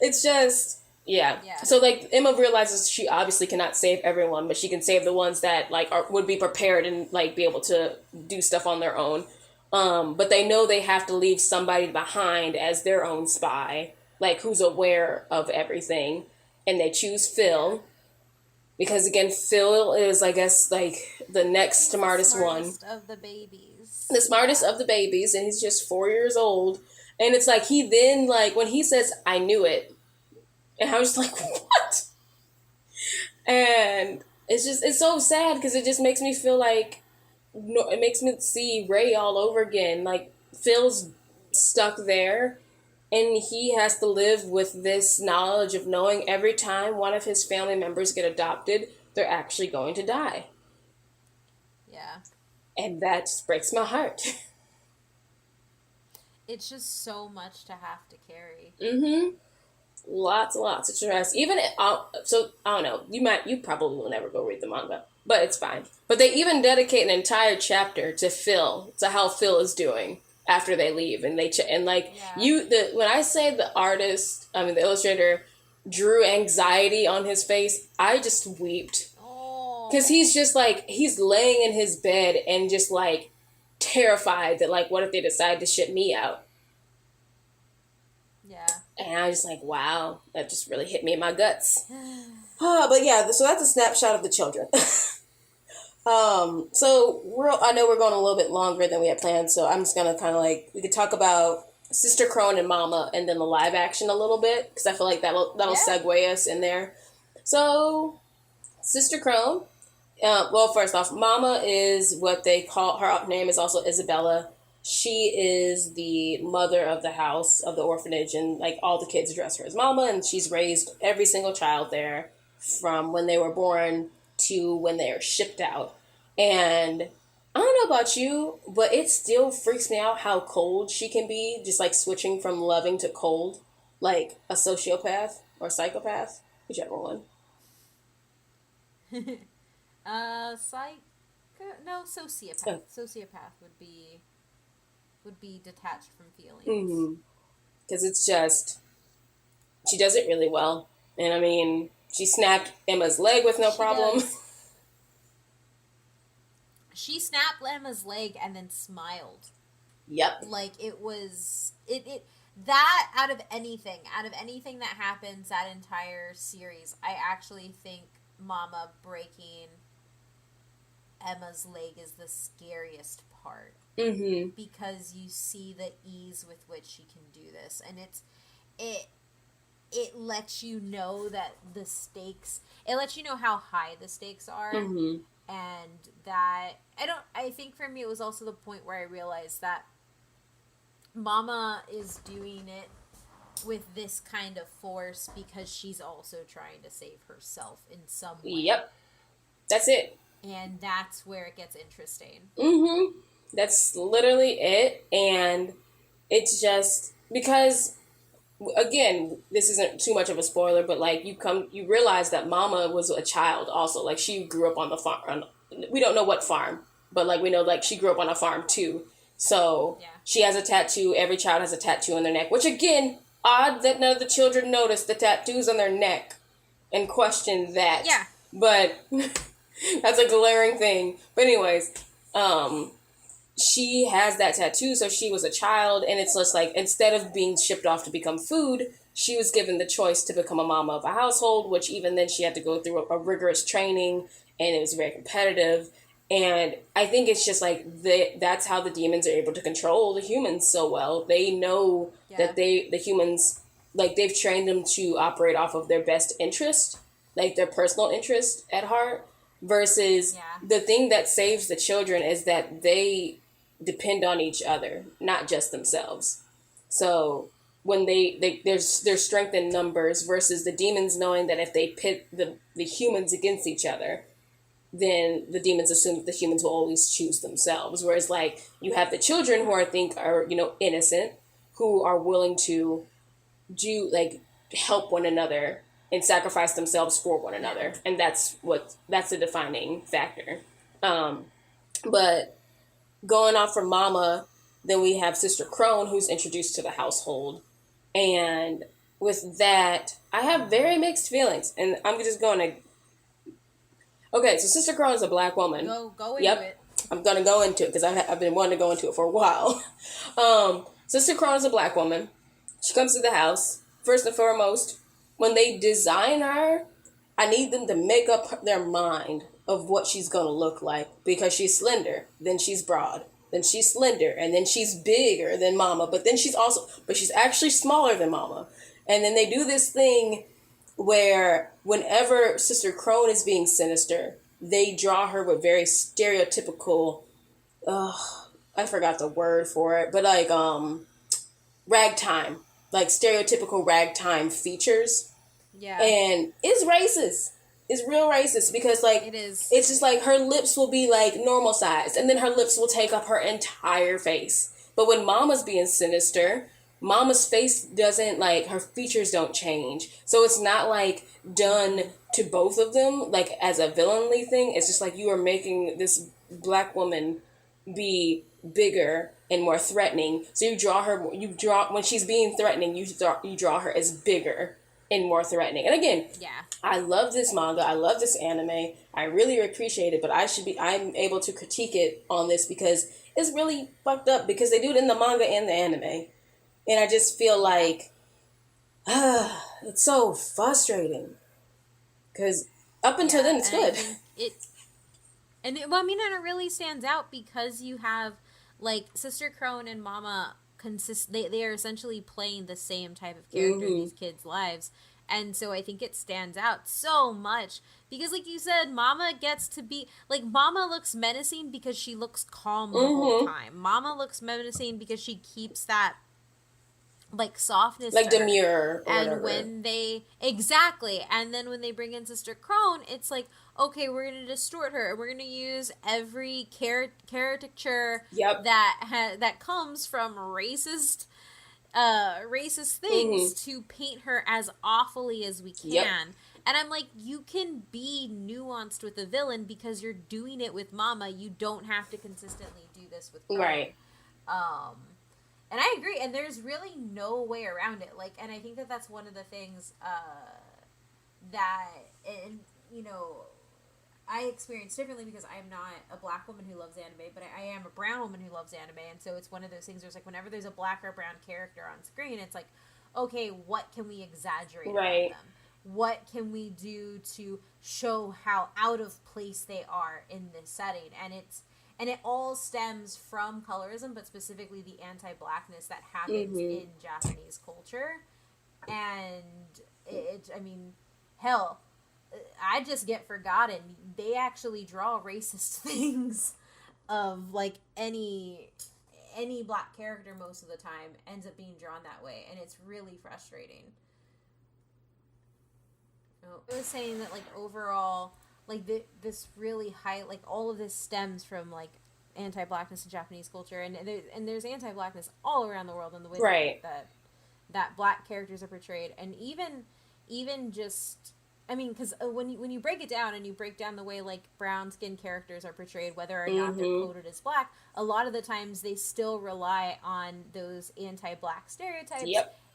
it's just yeah. So like Emma realizes she obviously cannot save everyone, but she can save the ones that like would be prepared and like be able to do stuff on their own. But they know they have to leave somebody behind as their own spy, like who's aware of everything. And they choose Phil because, again, Phil is, I guess, like the next smartest one. Of the babies. The smartest of the babies, and he's just 4 years old. And it's like he then, like, when he says, I knew it. And I was like, what? And it's so sad because it just makes me feel like, it makes me see Ray all over again. Like, Phil's stuck there, And he has to live with this knowledge of knowing every time one of his family members get adopted, they're actually going to die. Yeah. And that just breaks my heart. It's just so much to have to carry. Mm-hmm. Lots and lots of stress. Even so, I don't know. You probably will never go read the manga, but it's fine. But they even dedicate an entire chapter to Phil, to how Phil is doing after they leave, and when I say the illustrator drew anxiety on his face, I just weeped because he's just like he's laying in his bed and just like terrified that like what if they decide to ship me out. Yeah. And I was just like, wow, that just really hit me in my guts. But yeah, so that's a snapshot of the children. I know we're going a little bit longer than we had planned, so I'm just going to kind of like, we could talk about Sister Krohn and Mama and then the live action a little bit, because I feel like that'll segue us in there. So, Sister Krohn, first off, Mama is what they call, her name is also Isabella. She is the mother of the house, of the orphanage, and like all the kids dress her as Mama, and she's raised every single child there from when they were born to when they are shipped out. And I don't know about you, but it still freaks me out how cold she can be, just like switching from loving to cold, like a sociopath or psychopath, whichever one. Sociopath. Sociopath would be detached from feelings. Mm-hmm. Because it's just, she does it really well. And I mean, she snapped Emma's leg with no problem. She snapped Emma's leg and then smiled. Yep. Like it was that out of anything that happens that entire series, I actually think Mama breaking Emma's leg is the scariest part. Mm-hmm. Because you see the ease with which she can do this, and it lets you know that the stakes. It lets you know how high the stakes are, mm-hmm. and that I think for me it was also the point where I realized that Mama is doing it with this kind of force because she's also trying to save herself in some way. Yep, that's it. And that's where it gets interesting. Mm-hmm. That's literally it. And it's just because, again, this isn't too much of a spoiler, but like you realize that Mama was a child also. Like she grew up on the farm. We don't know what farm, but like we know like she grew up on a farm too. So she has a tattoo. Every child has a tattoo on their neck, which again, odd that none of the children noticed the tattoos on their neck and questioned that. Yeah. But that's a glaring thing. But anyways, she has that tattoo, so she was a child, and it's just like, instead of being shipped off to become food, she was given the choice to become a mama of a household, which even then she had to go through a rigorous training, and it was very competitive. And I think it's just like, that's how the demons are able to control the humans so well. They know that the humans, like, they've trained them to operate off of their best interest, like their personal interest at heart, versus the thing that saves the children is that they depend on each other, not just themselves. So when there's strength in numbers versus the demons knowing that if they pit the humans against each other, then the demons assume that the humans will always choose themselves. Whereas like you have the children who are innocent, who are willing to do like help one another and sacrifice themselves for one another. And that's the defining factor. But going off from Mama, then we have Sister Krohn, who's introduced to the household. And with that, I have very mixed feelings. And I'm just going to... Okay, so Sister Krohn is a black woman. Go into it. I'm going to go into it because I've been wanting to go into it for a while. Sister Krohn is a black woman. She comes to the house. First and foremost, when they design her, I need them to make up their mind of what she's going to look like, because she's slender, then she's broad, then she's slender, and then she's bigger than Mama, but she's actually smaller than Mama. And then they do this thing where whenever Sister Krohn is being sinister, they draw her with very stereotypical, I forgot the word for it, but like, ragtime like stereotypical ragtime features. Yeah. And it's racist. It's real racist because like it is. It's just like her lips will be like normal size, and then her lips will take up her entire face. But when Mama's being sinister, Mama's face doesn't, like, her features don't change. So it's not like done to both of them like as a villainly thing. It's just like you are making this black woman be bigger and more threatening. So when she's being threatening, you draw her as bigger and more threatening. And again, yeah, I love this manga. I love this anime. I really appreciate it, but I'm able to critique it on this because it's really fucked up because they do it in the manga and the anime. And I just feel like, it's so frustrating. Because up until then, it's good. And it really stands out because you have, like, Sister Krohn and Mama they are essentially playing the same type of character in these kids' lives. And so I think it stands out so much because, like you said, Mama gets to be, like, Mama looks menacing because she looks calm the whole time. Mama looks menacing because she keeps that, like, softness, like demure, and whatever. when and then when they bring in Sister Krohn, it's like, okay, we're gonna distort her. We're gonna use every caricature that comes from racist things to paint her as awfully as we can. Yep. And I'm like, you can be nuanced with a villain because you're doing it with Mama. You don't have to consistently do this with Krohn. Right. And I agree, and there's really no way around it. Like, and I think that's one of the things that, and you know, I experience differently because I'm not a black woman who loves anime, but I am a brown woman who loves anime, and so it's one of those things where it's like whenever there's a black or brown character on screen, it's like, okay, what can we exaggerate about them? What can we do to show how out of place they are in this setting? And it all stems from colorism, but specifically the anti-blackness that happens in Japanese culture. And hell, I just get forgotten. They actually draw racist things of, like, any black character most of the time ends up being drawn that way, and it's really frustrating. I was saying that, like, overall, like, this really high, like, all of this stems from, like, anti-blackness in Japanese culture, and there's anti-blackness all around the world in the way that black characters are portrayed, and even just, I mean, because when you break it down and you break down the way, like, brown-skinned characters are portrayed, whether or not they're coded as black, a lot of the times they still rely on those anti-black stereotypes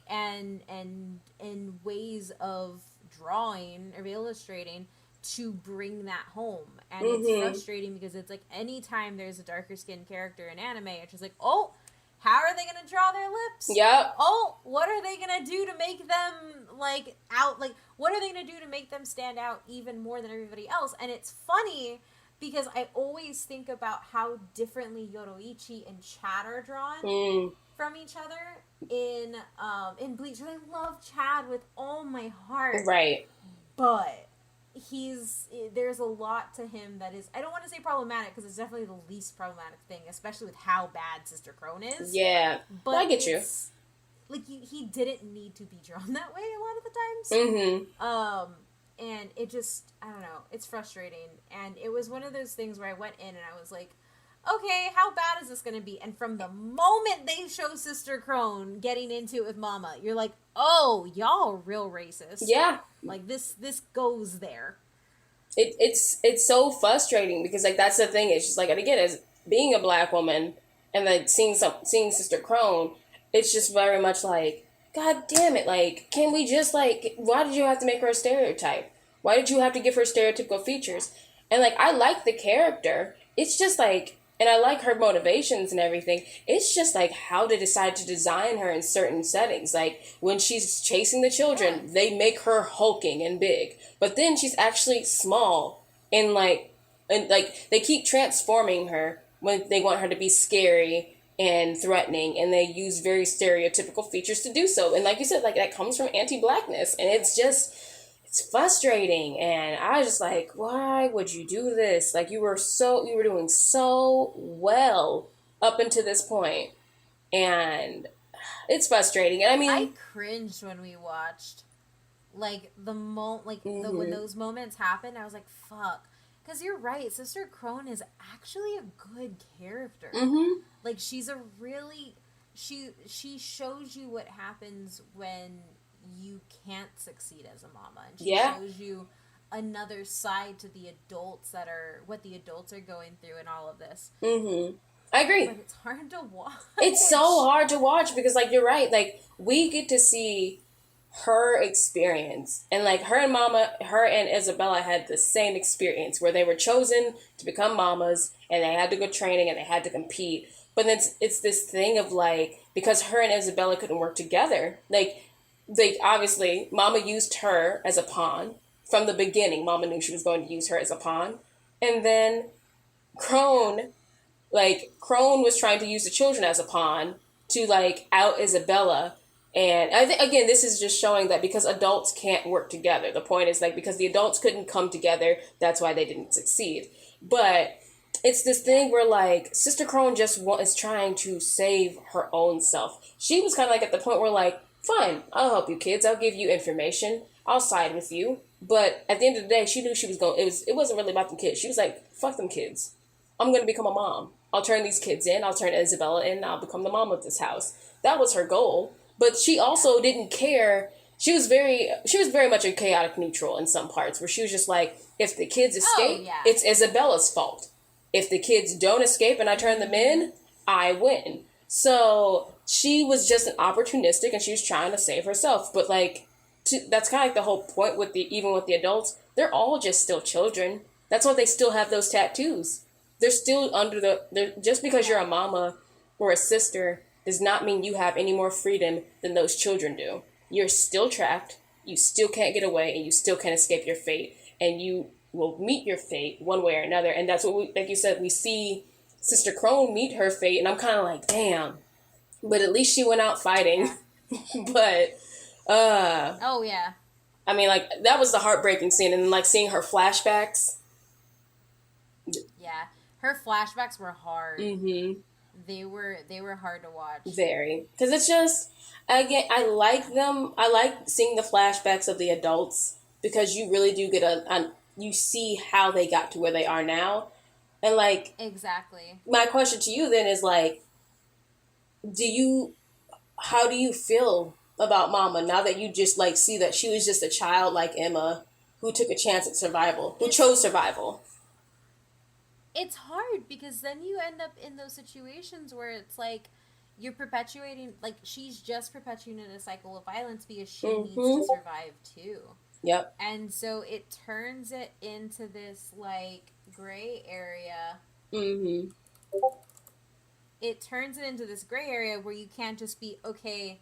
and ways of drawing or illustrating to bring that home. And it's frustrating because it's like anytime there's a darker skinned character in anime, it's just like, oh, how are they going to draw their lips? Yep. Oh, what are they going to do to make them, like, out? Like, what are they going to do to make them stand out even more than everybody else? And it's funny because I always think about how differently Yoroichi and Chad are drawn from each other in Bleach. And I love Chad with all my heart. Right. But there's a lot to him that is, I don't want to say problematic because it's definitely the least problematic thing, especially with how bad Sister Krohn is. Yeah, but I get you. Like, he didn't need to be drawn that way a lot of the times. And it just, I don't know, it's frustrating. And it was one of those things where I went in and I was like, okay, how bad is this going to be? And from the moment they show Sister Krohn getting into it with Mama, you're like, oh, y'all are real racist. Yeah. Like, this goes there. It's so frustrating because, like, that's the thing. It's just like, and again, as being a black woman and like seeing Sister Krohn, it's just very much like, God damn it, like, can we just, like, why did you have to make her a stereotype? Why did you have to give her stereotypical features? And, like, I like the character. It's just like, and I like her motivations and everything. It's just like how they decide to design her in certain settings. Like when she's chasing the children, they make her hulking and big. But then she's actually small and like they keep transforming her when they want her to be scary and threatening, and they use very stereotypical features to do so. And like you said, like that comes from anti-blackness, and it's frustrating. And I was just like, why would you do this? Like you were doing so well up until this point, and it's frustrating. And I mean, I cringed when we watched, like, when those moments happened. I was like, fuck. Because you're right, Sister Krohn is actually a good character. mm-hmm. Like, she's a really, she shows you what happens when you can't succeed as a mama, and she shows you another side to the adults what the adults are going through and all of this. Mm-hmm. I agree. But it's hard to watch. It's so hard to watch because, like, you're right. Like, we get to see her experience. And, like, her and Isabella had the same experience where they were chosen to become mamas and they had to go training and they had to compete. But then it's this thing of, like, because her and Isabella couldn't work together, like, obviously, Mama used her as a pawn. From the beginning, Mama knew she was going to use her as a pawn. And then Krohn was trying to use the children as a pawn to, like, out Isabella. And I think, again, this is just showing that because adults can't work together. The point is, like, because the adults couldn't come together, that's why they didn't succeed. But it's this thing where, like, Sister Krohn just is trying to save her own self. She was kind of, like, at the point where, like, fine, I'll help you kids. I'll give you information. I'll side with you. But at the end of the day, she knew she was going, it wasn't really about the kids. She was like, fuck them kids. I'm going to become a mom. I'll turn these kids in. I'll turn Isabella in. I'll become the mom of this house. That was her goal. But she also didn't care. She was very much a chaotic neutral in some parts where she was just like, if the kids escape, it's Isabella's fault. If the kids don't escape and I turn them in, I win. So she was just an opportunistic and she was trying to save herself. But, like, that's kind of like the whole point even with the adults. They're all just still children. That's why they still have those tattoos. They're still just because you're a mama or a sister does not mean you have any more freedom than those children do. You're still trapped. You still can't get away and you still can't escape your fate. And you will meet your fate one way or another. And that's what like you said, we see Sister Krohn meet her fate. And I'm kind of like, damn. But at least she went out fighting. But, oh, yeah. I mean, like, that was the heartbreaking scene. And, like, seeing her flashbacks. Yeah. Her flashbacks were hard. Mm-hmm. They were hard to watch. Very. Because it's just, again, I like them. I like seeing the flashbacks of the adults. Because you really do get you see how they got to where they are now. And, like... Exactly. My question to you then is, like, how do you feel about Mama now that you just, like, see that she was just a child like Emma who took a chance at survival, who chose survival? It's hard because then you end up in those situations where it's like you're perpetuating, like, she's just perpetuating a cycle of violence because she needs to survive too. Yep. And so it turns it into this, like, gray area. Mm-hmm. It turns it into this gray area where you can't just be, okay,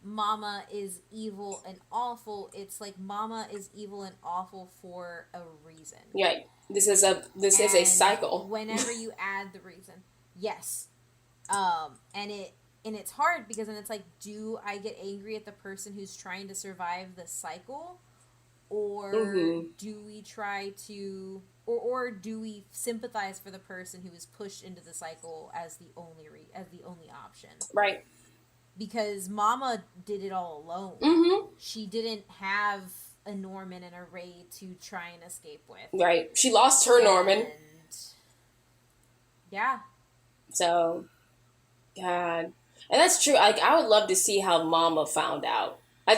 Mama is evil and awful. It's like Mama is evil and awful for a reason. Yeah. This is a cycle. Whenever you add the reason. Yes. And it's hard because then it's like, do I get angry at the person who's trying to survive the cycle? Or do we try to or do we sympathize for the person who is pushed into the cycle as the only option? Right. Because Mama did it all alone. Mm-hmm. She didn't have a Norman and a Ray to try and escape with. Right. She lost her Norman. Yeah. So, God. And that's true. Like, I would love to see how Mama found out. I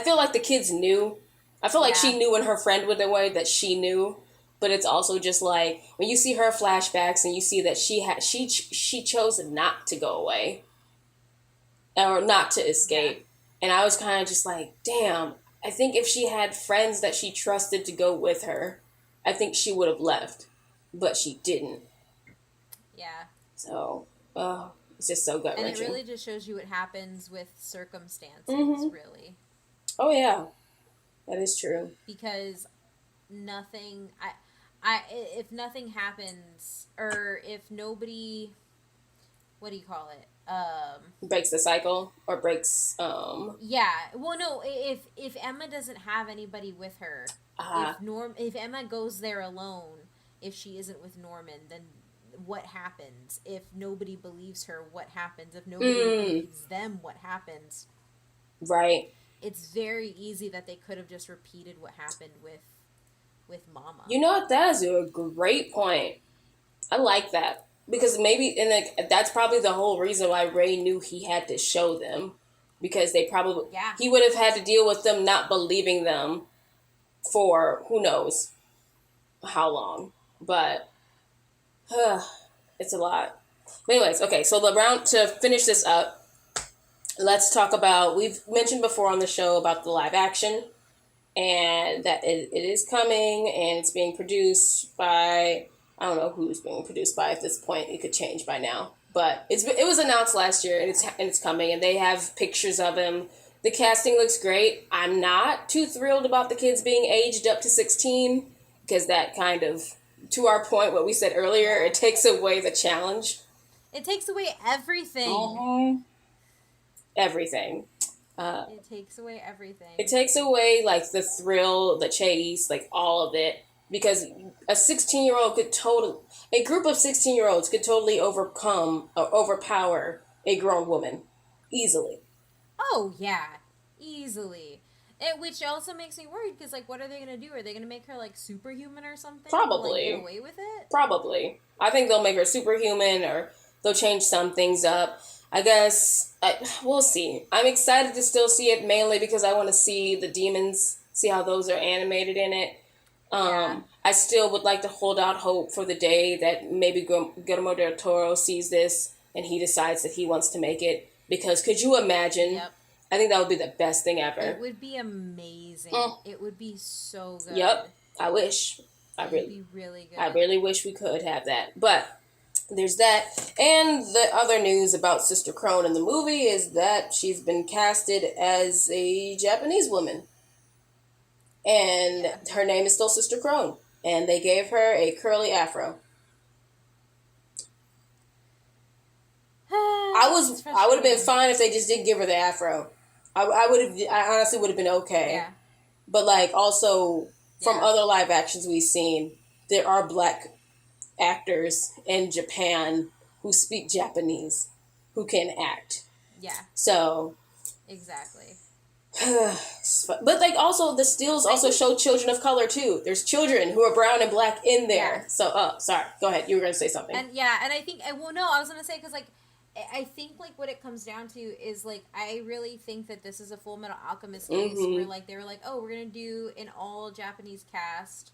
feel like the kids knew. I feel like she knew when her friend went away that she knew. But it's also just like, when you see her flashbacks and you see that she chose not to go away. Or not to escape. Yeah. And I was kind of just like, damn, I think if she had friends that she trusted to go with her, I think she would have left. But she didn't. Yeah. So, it's just so gut-wrenching. And it really just shows you what happens with circumstances, really. Oh, yeah. That is true. Because nothing... if nothing happens, or if nobody... What do you call it? Breaks the cycle or breaks Yeah. Well, no, if Emma doesn't have anybody with her, if Emma goes there alone, if she isn't with Norman, then what happens if nobody believes her? What happens if nobody believes them? What happens? Right. It's very easy that they could have just repeated what happened with Mama. You know what? That is a great point. I like that. Because maybe, and like, that's probably the whole reason why Ray knew he had to show them. Because they probably, he would have had to deal with them not believing them for who knows how long. But, it's a lot. But anyways, okay, so to finish this up, let's talk about, we've mentioned before on the show about the live action. And that it is coming, and it's being produced by, I don't know who's being produced by at this point. It could change by now, but it was announced last year, and it's coming, and they have pictures of him. The casting looks great. I'm not too thrilled about the kids being aged up to 16, because that kind of, to our point, what we said earlier, it takes away the challenge. It takes away everything. Mm-hmm. Everything. It takes away everything. It takes away, like, the thrill, the chase, like, all of it. Because a 16-year-old a group of 16-year-olds could totally overpower a grown woman. Easily. Oh, yeah. Easily. Which also makes me worried, because, like, what are they going to do? Are they going to make her, like, superhuman or something? Probably. Like, get away with it? Probably. I think they'll make her superhuman, or they'll change some things up. I guess, we'll see. I'm excited to still see it, mainly because I want to see the demons, see how those are animated in it. I still would like to hold out hope for the day that maybe Guillermo del Toro sees this and he decides that he wants to make it. Because could you imagine? Yep. I think that would be the best thing ever. It would be amazing. It would be so good. Yep. I wish. It would be really good. I really wish we could have that. But there's that. And the other news about Sister Krohn in the movie is that she's been casted as a Japanese woman. And her name is still Sister Krohn. And they gave her a curly afro. I would have been fine if they just didn't give her the afro. I honestly would have been okay. Yeah. But, like, also, from other live actions we've seen, there are black actors in Japan who speak Japanese, who can act. Yeah. So. Exactly. But, like, also, the stills also show children of color, too. There's children who are brown and black in there. Yeah. So, sorry. Go ahead. You were going to say something. And, I think, I was going to say, because, like, I think, like, what it comes down to is, like, I really think that this is a Full Metal Alchemist case where, like, they were like, oh, we're going to do an all-Japanese cast,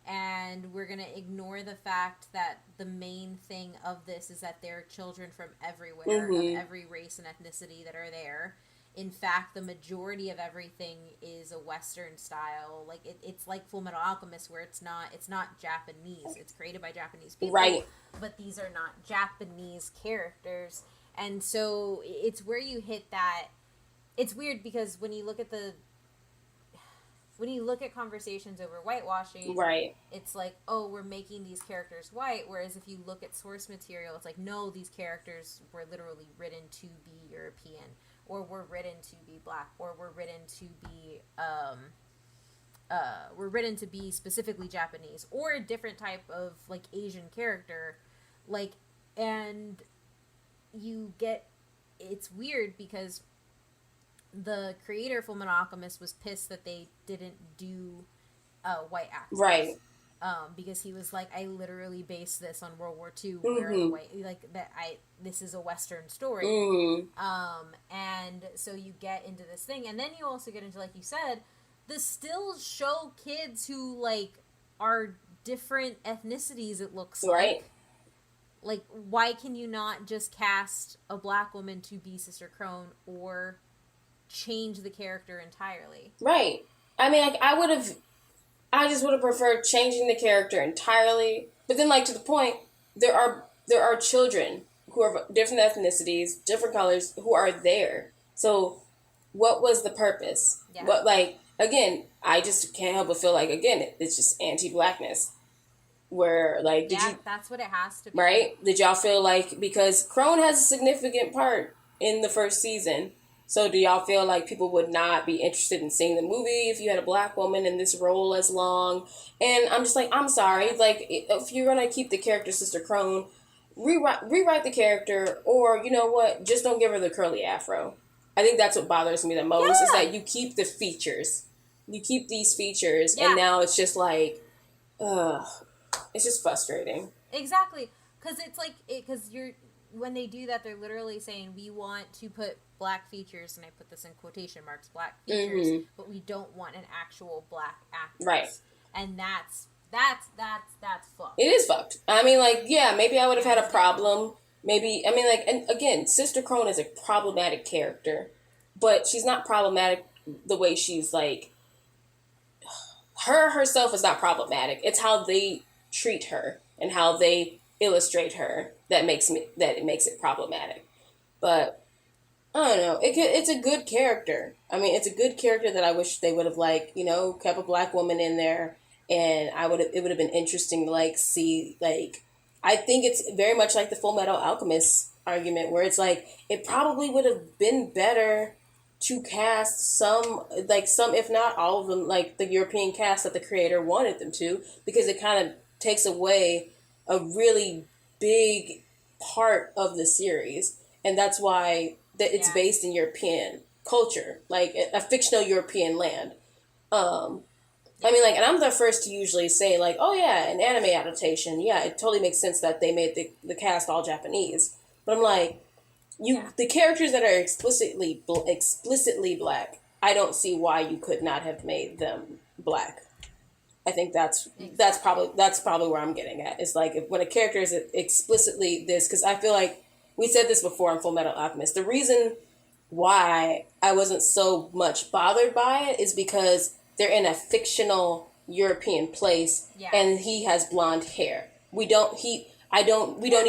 and we're going to ignore the fact that the main thing of this is that there are children from everywhere, of every race and ethnicity that are there. In fact, the majority of everything is a Western style. Like, it's like Full Metal Alchemist, where it's not Japanese. It's created by Japanese people. Right. But these are not Japanese characters. And so it's where you hit that. It's weird because when you look at conversations over whitewashing, right, it's like, oh, we're making these characters white. Whereas if you look at source material, it's like, no, these characters were literally written to be European, or were written to be black, or were written to be specifically Japanese, or a different type of, like, Asian character, like, and you get, it's weird because the creator of Fullmetal Alchemist was pissed that they didn't do white actors. Right. Because he was like, I literally based this on World War II, where the white, like, this is a Western story. And so you get into this thing, and then you also get into, like you said, the stills show kids who, like, are different ethnicities, it looks like. Like, why can you not just cast a black woman to be Sister Krohn, or change the character entirely? Right. I mean, like, I just would have preferred changing the character entirely. But then, like, to the point, there are children who are different ethnicities, different colors, who are there. So, what was the purpose? Yeah. But, like, again, I just can't help but feel like, again, it's just anti-blackness. Where, like, that's what it has to be. Right? Did y'all feel like, because Krohn has a significant part in the first season, So do y'all feel like people would not be interested in seeing the movie if you had a black woman in this role as long? And I'm just like, I'm sorry. Like, if you're going to keep the character Sister Krohn, rewrite the character, or, you know what, just don't give her the curly afro. I think that's what bothers me the most, is that you keep the features. You keep these features, and now it's just like, it's just frustrating. Exactly. Because it's like, when they do that, they're literally saying, we want to put black features, and I put this in quotation marks, black features, but we don't want an actual black actress. Right. And that's fucked. It is fucked. I mean, like, yeah, maybe I would have had a problem. Maybe, I mean, like, and again, Sister Krohn is a problematic character, but she's not problematic the way she's, like, herself is not problematic. It's how they treat her and how they illustrate her that it makes it problematic. But I don't know. It's a good character. I mean, it's a good character that I wish they would have, like, you know, kept a black woman in there, and it would have been interesting to, like, see, like, I think it's very much like the Full Metal Alchemist argument, where it's like, it probably would have been better to cast some, if not all of them, like the European cast that the creator wanted them to, because it kind of takes away a really big part of the series. And that's why it's based in European culture, like a fictional European land. I mean, like, and I'm the first to usually say, like, oh yeah, an anime adaptation, yeah, it totally makes sense that they made the cast all Japanese. But I'm like, the characters that are explicitly black, I don't see why you could not have made them black. I think that's probably where I'm getting at. It's like, when a character is explicitly this, because I feel like we said this before in Full Metal Alchemist. The reason why I wasn't so much bothered by it is because they're in a fictional European place, and he has blonde hair. We don't need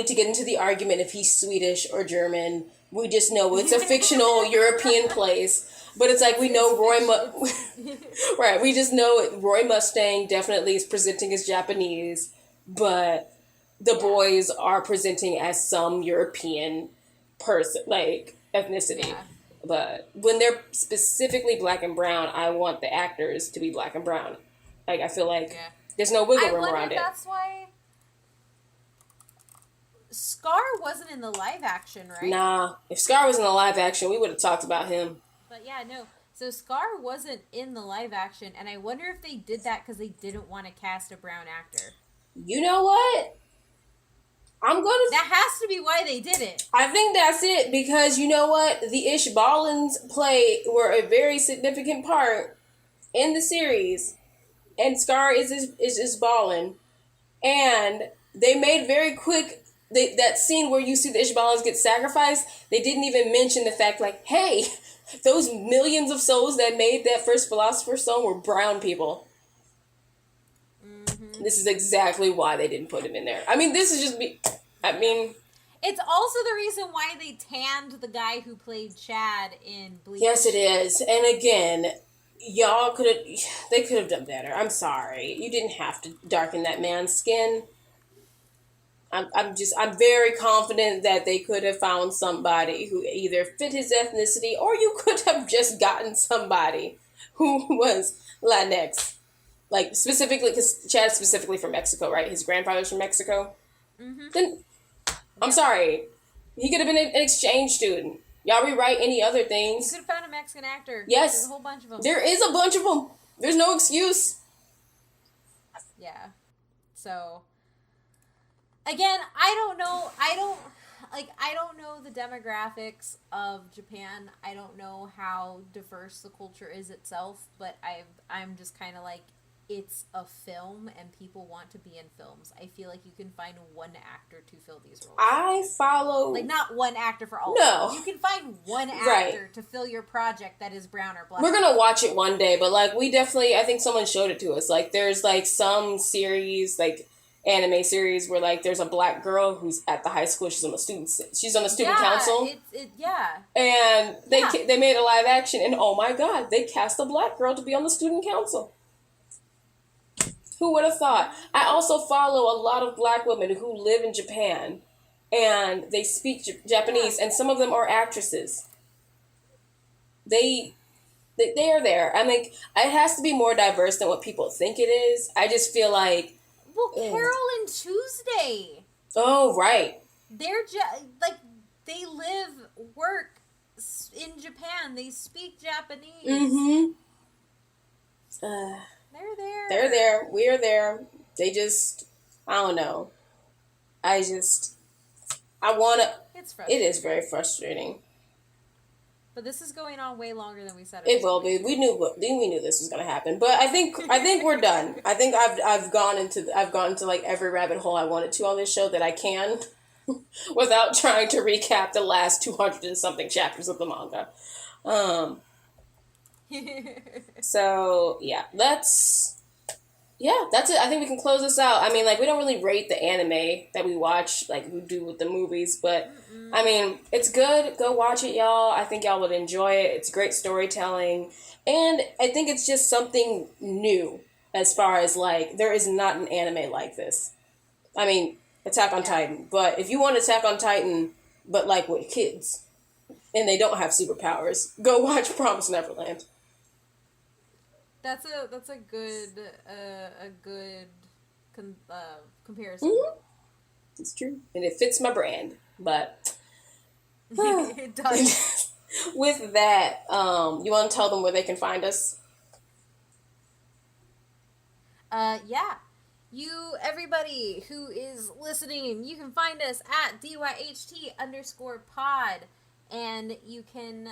to get into the argument if he's Swedish or German. We just know it's a fictional European place. But it's like, we know right, we just know Roy Mustang definitely is presenting as Japanese, but the boys are presenting as some European person, like, ethnicity. Yeah. But when they're specifically black and brown, I want the actors to be black and brown. Like, I feel like there's no wiggle room around it. That's why Scar wasn't in the live action, right? Nah. If Scar was in the live action, we would have talked about him. But yeah, no. So Scar wasn't in the live action, and I wonder if they did that because they didn't want to cast a brown actor. You know what? That has to be why they did it. I think that's it, because you know what? The Ishbalans were a very significant part in the series, and Scar is Ishbalan, and they made very quick that scene where you see the Ishbalans get sacrificed. They didn't even mention the fact, like, hey, those millions of souls that made that first Philosopher's Stone were brown people. Mm-hmm. This is exactly why they didn't put him in there. I mean, this is just it's also the reason why they tanned the guy who played Chad in Bleach. Yes, it is. And again, they could have done better. I'm sorry. You didn't have to darken that man's skin. I'm very confident that they could have found somebody who either fit his ethnicity, or you could have just gotten somebody who was Latinx. Like, specifically, because Chad's specifically from Mexico, right? His grandfather's from Mexico. Mm-hmm. Then, I'm sorry. He could have been an exchange student. Y'all rewrite any other things. You could have found a Mexican actor. Yes. There's a whole bunch of them. There is a bunch of them. There's no excuse. Yeah. So, again, I don't know the demographics of Japan. I don't know how diverse the culture is itself, but I'm just kind of like, it's a film and people want to be in films. I feel like you can find one actor to fill these roles. I follow... Like, not one actor for all. No. You can find one actor to fill your project that is brown or black. We're going to watch it one day, but, like, we definitely... I think someone showed it to us. Like, there's, like, some series, like, anime series where, like, there's a black girl who's at the high school. She's on the student council. And they made a live action, and oh my god, they cast a black girl to be on the student council. Who would have thought? I also follow a lot of black women who live in Japan, and they speak Japanese, and some of them are actresses. they are there. I mean, it has to be more diverse than what people think it is. I just feel like, well, Carol and Tuesday. Oh, right. They're like, they live, work in Japan. They speak Japanese. Mm-hmm. They're there. They're there. We're there. They just, I don't know. I want to. It's frustrating. It is very frustrating. But this is going on way longer than we said it will be. We knew this was going to happen. But I think we're done. I think I've gone into like every rabbit hole I wanted to on this show that I can, without trying to recap the last 200 and something chapters of the manga. So that's it. I think we can close this out. I mean, like, we don't really rate the anime that we watch like we do with the movies, but I mean, it's good. Go watch it, y'all. I think y'all would enjoy it. It's great storytelling, and I think it's just something new as far as, like, there is not an anime like this. I mean, Attack on Titan, but if you want Attack on Titan, but like with kids, and they don't have superpowers, go watch Promised Neverland. That's a good comparison. Mm-hmm. It's true, and it fits my brand. But it does. With that, you want to tell them where they can find us? Yeah. You, everybody who is listening, you can find us at DYHT_pod, and you can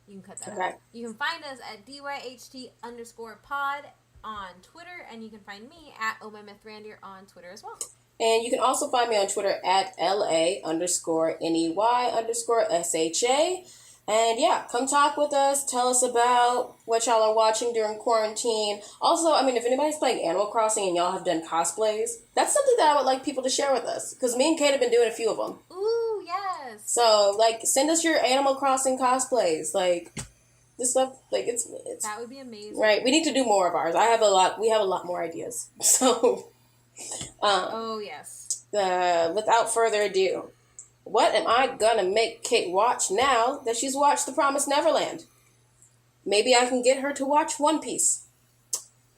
you can cut that out. You can find us at DYHT_pod on Twitter, and you can find me at OMyMythRandier on Twitter as well. And you can also find me on Twitter at LA_NEY_SHA. And yeah, come talk with us. Tell us about what y'all are watching during quarantine. Also, I mean, if anybody's playing Animal Crossing and y'all have done cosplays, that's something that I would like people to share with us. Because me and Kate have been doing a few of them. Ooh, yes. So, like, send us your Animal Crossing cosplays. Like, this stuff, like, it's that would be amazing. Right. We need to do more of ours. We have a lot more ideas. So, oh, yes. Without further ado, what am I gonna make Kate watch now that she's watched The Promised Neverland? Maybe I can get her to watch One Piece.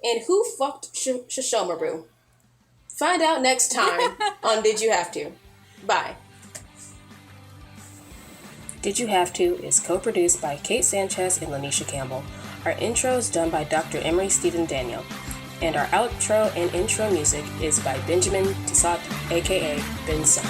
And who fucked Shishomaru? Find out next time on Did You Have To? Bye. Did You Have To is co-produced by Kate Sanchez and Neysha Campbell. Our intro is done by Dr. Emery Stephen Daniel. And our outro and intro music is by Benjamin Tissot, aka Ben Son.